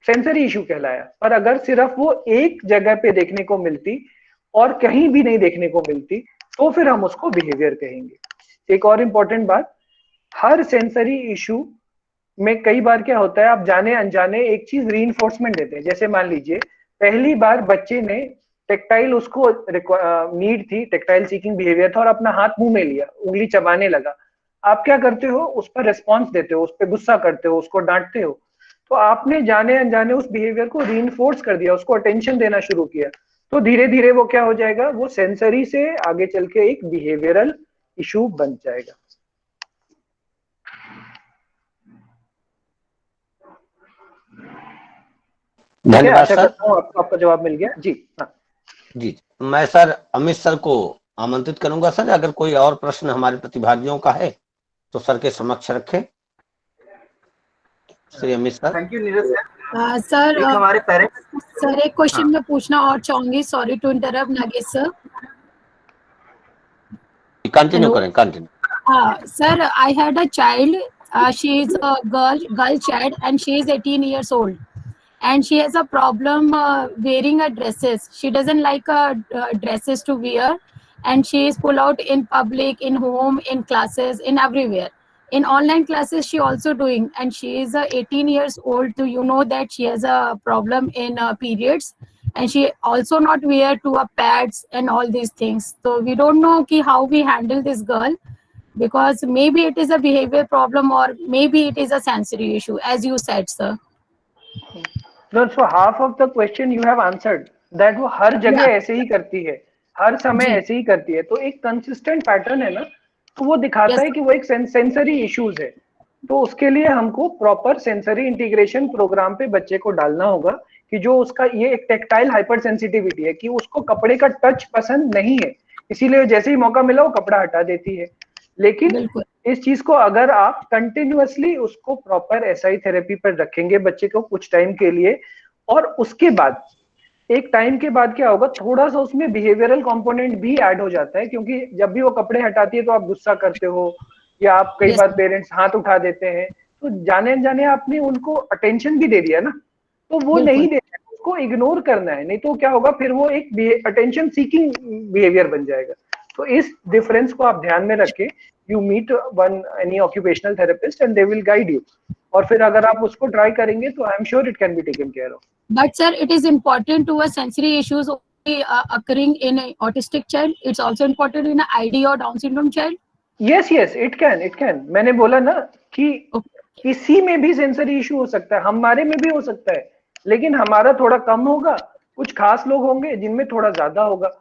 सेंसरी इशू कहलाया। पर अगर सिर्फ वो एक जगह पे देखने को मिलती और कहीं भी नहीं देखने को मिलती, तो फिर हम उसको बिहेवियर कहेंगे। एक और इंपॉर्टेंट बात, हर सेंसरी इशू में कई बार क्या होता है, आप जाने अनजाने एक चीज रीइंफोर्समेंट देते हैं। जैसे मान लीजिए पहली बार बच्चे ने टेक्टाइल, उसको नीड थी, टेक्टाइल सीकिंग बिहेवियर था, और अपना हाथ मुंह में लिया, उंगली चबाने लगा। आप क्या करते हो, उस पर रेस्पॉन्स देते हो, उस पर गुस्सा करते हो, उसको डांटते हो। तो आपने जाने अनजाने उस बिहेवियर को रीइंफोर्स कर दिया, उसको अटेंशन देना शुरू किया। तो धीरे धीरे वो क्या हो जाएगा, वो सेंसरी से आगे चल के एक बिहेवियरल इशू बन जाएगा। धन्यवाद सर। आपको आपका जवाब मिल गया जी। हाँ जी, मैं सर अमित सर को आमंत्रित करूंगा। सर अगर कोई और प्रश्न हमारे प्रतिभागियों का है तो सर के समक्ष रखें। Shri Amit sir. Thank you Neeraj sir. Sir हमारे पेरेंट्स, सर एक क्वेश्चन मैं पूछना और चाहूंगी, sorry to interrupt Nagesh sir. Continue करें, continue. Sir, I had a child, she is a girl child and she is 18 years old and she has a problem wearing a dresses. She doesn't like dresses to wear and she is pull out in public, in home, in classes, in everywhere. In online classes she also doing, and she is 18 years old. Do you know that she has a problem in periods, and she also not wear to pads and all these things. So we don't know ki how we handle this girl, because maybe it is a behavior problem or maybe it is a sensory issue, as you said, sir. No, so half of the question you have answered, that वो हर जगह ऐसे ही करती है, हर समय ऐसे ही करती है। तो एक कंसिस्टेंट पैटर्न है ना, तो वो दिखाता है कि वो एक सेंसरी इश्यूज है। तो उसके लिए हमको प्रॉपर सेंसरी इंटीग्रेशन प्रोग्राम पे बच्चे को डालना होगा कि जो उसका ये एक टेक्टाइल हाइपर सेंसिटिविटी है, कि उसको कपड़े का टच पसंद नहीं है, इसीलिए जैसे ही मौका मिला वो कपड़ा हटा देती है। लेकिन इस चीज को अगर आप कंटिन्यूअसली उसको प्रॉपर एसआई थेरेपी पर रखेंगे बच्चे को कुछ टाइम के लिए, और उसके बाद एक टाइम के बाद क्या होगा, थोड़ा सा उसमें बिहेवियरल कंपोनेंट भी ऐड हो जाता है, क्योंकि जब भी वो कपड़े हटाती है तो आप गुस्सा करते हो, या आप कई बार पेरेंट्स हाथ उठा देते हैं, तो जाने अनजाने आपने उनको अटेंशन भी दे दिया ना, तो वो नहीं देना है, उसको इग्नोर करना है, नहीं तो क्या होगा, फिर वो एक अटेंशन सीकिंग बिहेवियर बन जाएगा। तो इस डिफरेंस को आप ध्यान में रखें। You meet any occupational therapist and they will guide you, और फिर अगर आप उसको ट्राई करेंगे तो I am sure it can be taken care of. But sir, it is important to a sensory issues occurring in an autistic child. It's also important in an ID or Down syndrome child. Yes, it can. मैंने बोला ना कि किसी में भी sensory issue हो सकता है, हमारे में भी हो सकता है, लेकिन हमारा थोड़ा कम होगा, कुछ खास लोग होंगे जिनमें थोड़ा ज्यादा होगा।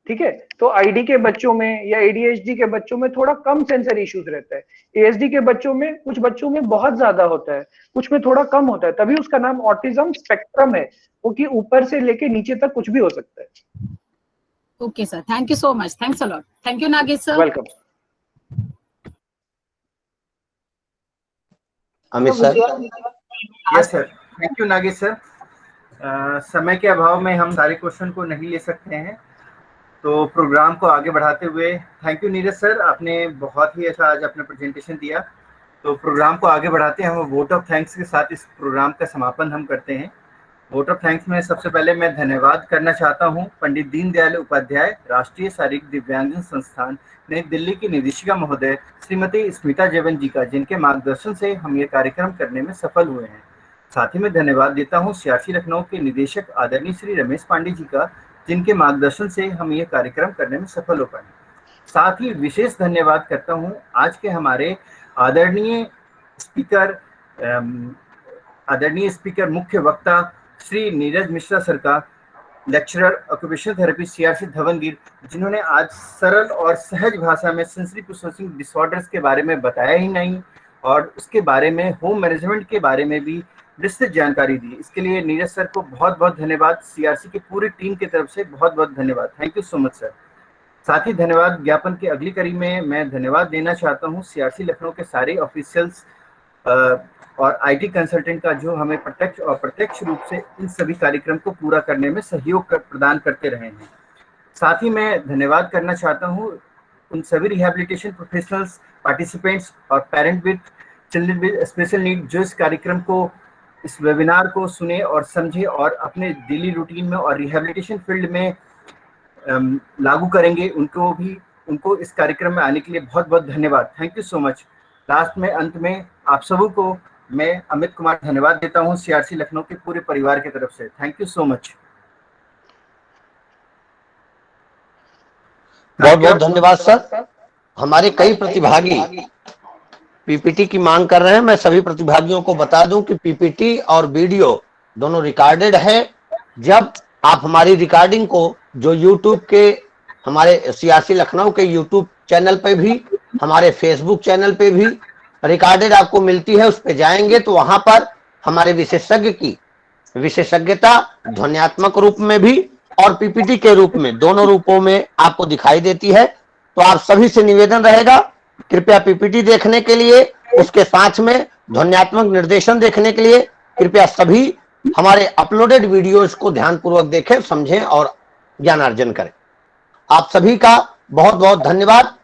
ठीक है। तो आईडी के बच्चों में या एडीएचडी के बच्चों में थोड़ा कम सेंसरी इश्यूज रहता है, एएसडी के बच्चों में, कुछ बच्चों में बहुत ज्यादा होता है, कुछ में थोड़ा कम होता है, तभी उसका नाम ऑटिज्म स्पेक्ट्रम है, क्योंकि ऊपर से लेके नीचे तक कुछ भी हो सकता है। Okay, sir. Thank you so much. Thanks a lot. Thank you, Nagesh sir. Welcome. Amit sir. Yes sir, thank you Nagesh sir. समय के अभाव में हम सारे क्वेश्चन को नहीं ले सकते हैं, तो प्रोग्राम को आगे बढ़ाते हुए थैंक यू नीरज सर, आपने बहुत ही अच्छा आज अपना प्रेजेंटेशन दिया। तो प्रोग्राम को आगे बढ़ाते हैं, हम वोट ऑफ थैंक्स के साथ इस प्रोग्राम का समापन हम करते हैं। वोट ऑफ थैंक्स में सबसे पहले मैं धन्यवाद करना चाहता हूं पंडित दीनदयाल उपाध्याय राष्ट्रीय शारीरिक दिव्यांगजन संस्थान नई दिल्ली की निदेशिका महोदय श्रीमती स्मिता जैवन जी का, जिनके मार्गदर्शन से हम ये कार्यक्रम करने में सफल हुए हैं। साथ ही मैं धन्यवाद देता हूं सीआरसी लखनऊ के निदेशक आदरणीय श्री रमेश पांडे जी का, जिनके मार्गदर्शन से हम ये कार्यक्रम करने में सफल हो पाए। साथ ही विशेष धन्यवाद करता हूं आज के हमारे आदरणीय स्पीकर मुख्य वक्ता श्री नीरज मिश्रा सर का, लेक्चरर ऑक्यूपेशनल थेरेपी सीआरसी धवनगिर, जिन्होंने आज सरल और सहज भाषा में सेंसरी प्रोसेसिंग डिसऑर्डर्स के बारे में बताया ही नहीं और उसके बारे में होम मैनेजमेंट के बारे में भी विस्तृत जानकारी दी। इसके लिए नीरज सर को बहुत बहुत धन्यवाद, सीआरसी की पूरी टीम की तरफ से बहुत बहुत धन्यवाद। Thank you so much sir. साथ ही धन्यवाद ज्ञापन की अगली कड़ी में मैं धन्यवाद देना चाहता हूँ सीआरसी लखनऊ के सारे ऑफिशियल्स और आईटी कंसल्टेंट का, जो हमें प्रत्यक्ष और अप्रत्यक्ष रूप से इन सभी कार्यक्रम को पूरा करने में सहयोग प्रदान करते रहे हैं। साथ ही मैं धन्यवाद करना चाहता हूँ उन सभी रिहैबिलिटेशन प्रोफेशनल्स, पार्टिसिपेंट्स और parent with children with special need जो इस कार्यक्रम को, इस वेबिनार को सुने और समझे और अपने डेली रूटीन में और रिहैबिलिटेशन फील्ड में लागू करेंगे, उनको इस कार्यक्रम में आने के लिए बहुत बहुत धन्यवाद। Thank you so much. Last में अंत में आप सबों को मैं अमित कुमार धन्यवाद देता हूं सीआरसी लखनऊ के पूरे परिवार की तरफ से। Thank you so much. बहुत बहुत धन्यवाद सर। हमारे कई प्रतिभागी पीपीटी की मांग कर रहे हैं। मैं सभी प्रतिभागियों को बता दूं कि पीपीटी और वीडियो दोनों रिकॉर्डेड है। जब आप हमारी रिकॉर्डिंग को जो यूट्यूब के, हमारे सीआरसी लखनऊ के यूट्यूब चैनल पे भी, हमारे फेसबुक चैनल पे भी रिकॉर्डेड आपको मिलती है, उस पे जाएंगे तो वहां पर हमारे विशेषज्ञ की विशेषज्ञता ध्वन्यात्मक रूप में भी और पीपीटी के रूप में, दोनों रूपों में आपको दिखाई देती है। तो आप सभी से निवेदन रहेगा, कृपया पीपीटी देखने के लिए, उसके साथ में ध्वन्यात्मक निर्देशन देखने के लिए कृपया सभी हमारे अपलोडेड वीडियोस को ध्यानपूर्वक देखें, समझें और ज्ञानार्जन करें। आप सभी का बहुत बहुत धन्यवाद।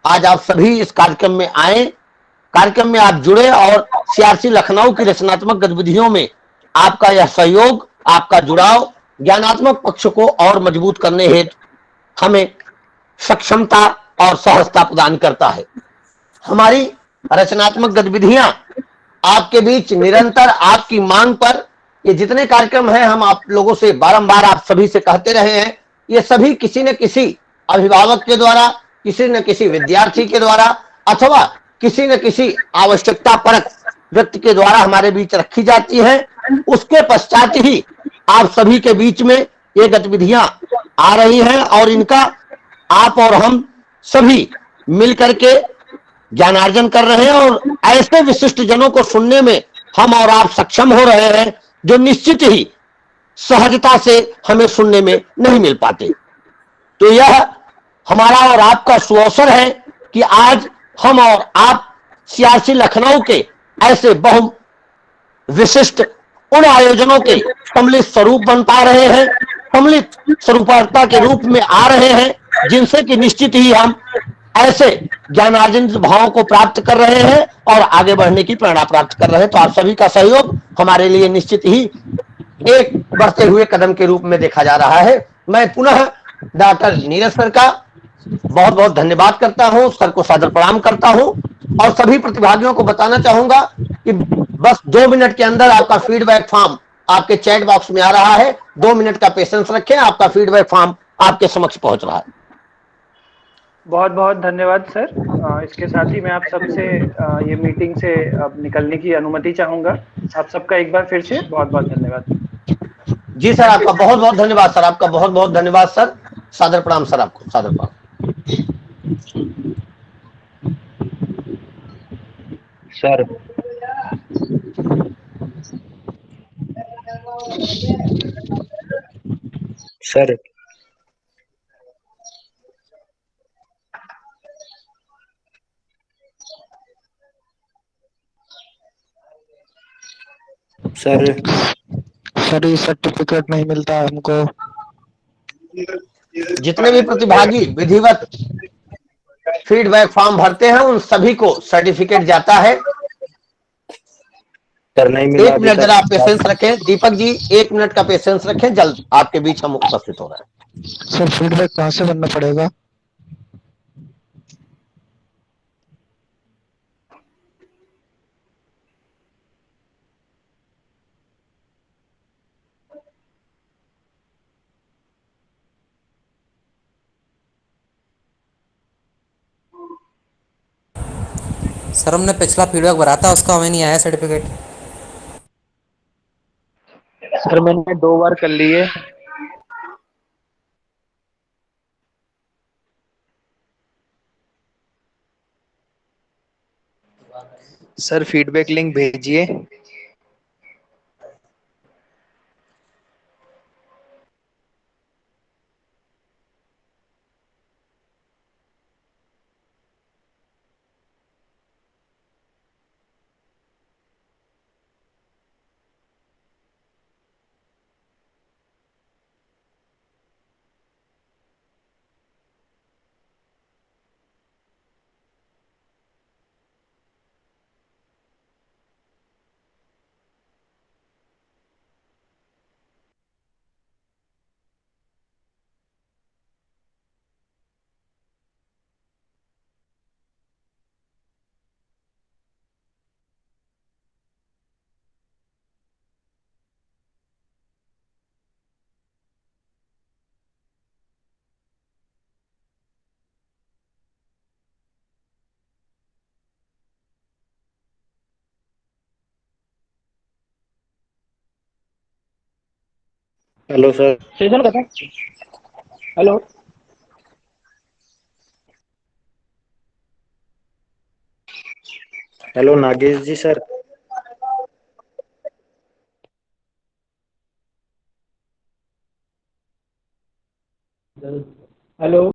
आज आप सभी इस कार्यक्रम में आए, कार्यक्रम में आप जुड़े और सीआरसी लखनऊ की रचनात्मक गतिविधियों में आपका यह सहयोग, आपका जुड़ाव ज्ञानात्मक पक्ष को और मजबूत करने हेतु हमें सक्षमता और सहजता प्रदान करता है। हमारी रचनात्मक गतिविधियां आपके बीच निरंतर आपकी मांग पर, ये जितने कार्यक्रम हैं हम आप लोगों से बारंबार आप सभी से कहते रहे हैं, ये सभी किसी न किसी अभिभावक के द्वारा, किसी न किसी विद्यार्थी के द्वारा अथवा किसी न किसी आवश्यकता परक व्यक्ति के द्वारा हमारे बीच रखी जाती है। उसके पश्चात ही आप सभी के बीच में ये गतिविधियां आ रही हैं और इनका आप और हम सभी मिलकर के ज्ञानार्जन कर रहे हैं और ऐसे विशिष्ट जनों को सुनने में हम और आप सक्षम हो रहे हैं जो निश्चित ही सहजता से हमें सुनने में नहीं मिल पाते। तो यह हमारा और आपका सुअवसर है कि आज हम और आप सीआरसी लखनऊ के ऐसे बहु विशिष्ट उन आयोजनों के सम्मिलित स्वरूप बन पा रहे हैं, सम्मिलित स्वरूपता के रूप में आ रहे हैं, जिनसे कि निश्चित ही हम ऐसे ज्ञानार्जन भावों को प्राप्त कर रहे हैं और आगे बढ़ने की प्रेरणा प्राप्त कर रहे हैं। तो आप सभी का सहयोग हमारे लिए निश्चित ही एक बढ़ते हुए कदम के रूप में देखा जा रहा है। मैं पुनः डॉक्टर नीरज सर का बहुत बहुत धन्यवाद करता हूं, सर को सादर प्रणाम करता हूं और सभी प्रतिभागियों को बताना चाहूंगा कि बस 2 मिनट के अंदर आपका फीडबैक फॉर्म आपके चैट बॉक्स में आ रहा है। 2 मिनट का पेशेंस रखें, आपका फीडबैक फॉर्म आपके समक्ष पहुंच रहा है। बहुत बहुत धन्यवाद सर। इसके साथ ही मैं आप सबसे ये मीटिंग से अब निकलने की अनुमति चाहूंगा। आप सबका एक बार फिर से बहुत बहुत धन्यवाद। जी सर, आपका बहुत बहुत धन्यवाद सर, आपका बहुत बहुत धन्यवाद सर। सादर प्रणाम सर, आपको सादर प्रणाम। सर सर सर सर ये सर्टिफिकेट नहीं मिलता हमको। जितने भी प्रतिभागी विधिवत फीडबैक फॉर्म भरते हैं उन सभी को सर्टिफिकेट जाता है। सर नहीं मिला 1 अभी मिनट तक। जरा आप पेशेंस रखें, दीपक जी 1 मिनट का पेशेंस रखें, जल्द आपके बीच हम उपस्थित हो रहे हैं। सर फीडबैक कहाँ से बनना पड़ेगा? सर हमने पिछला फीडबैक भरा था, उसका हमें नहीं आया सर्टिफिकेट। सर मैंने 2 बार कर लिए। सर फीडबैक लिंक भेजिए। हेलो सर, सेशन कथा। हेलो हेलो नागेश जी सर। हेलो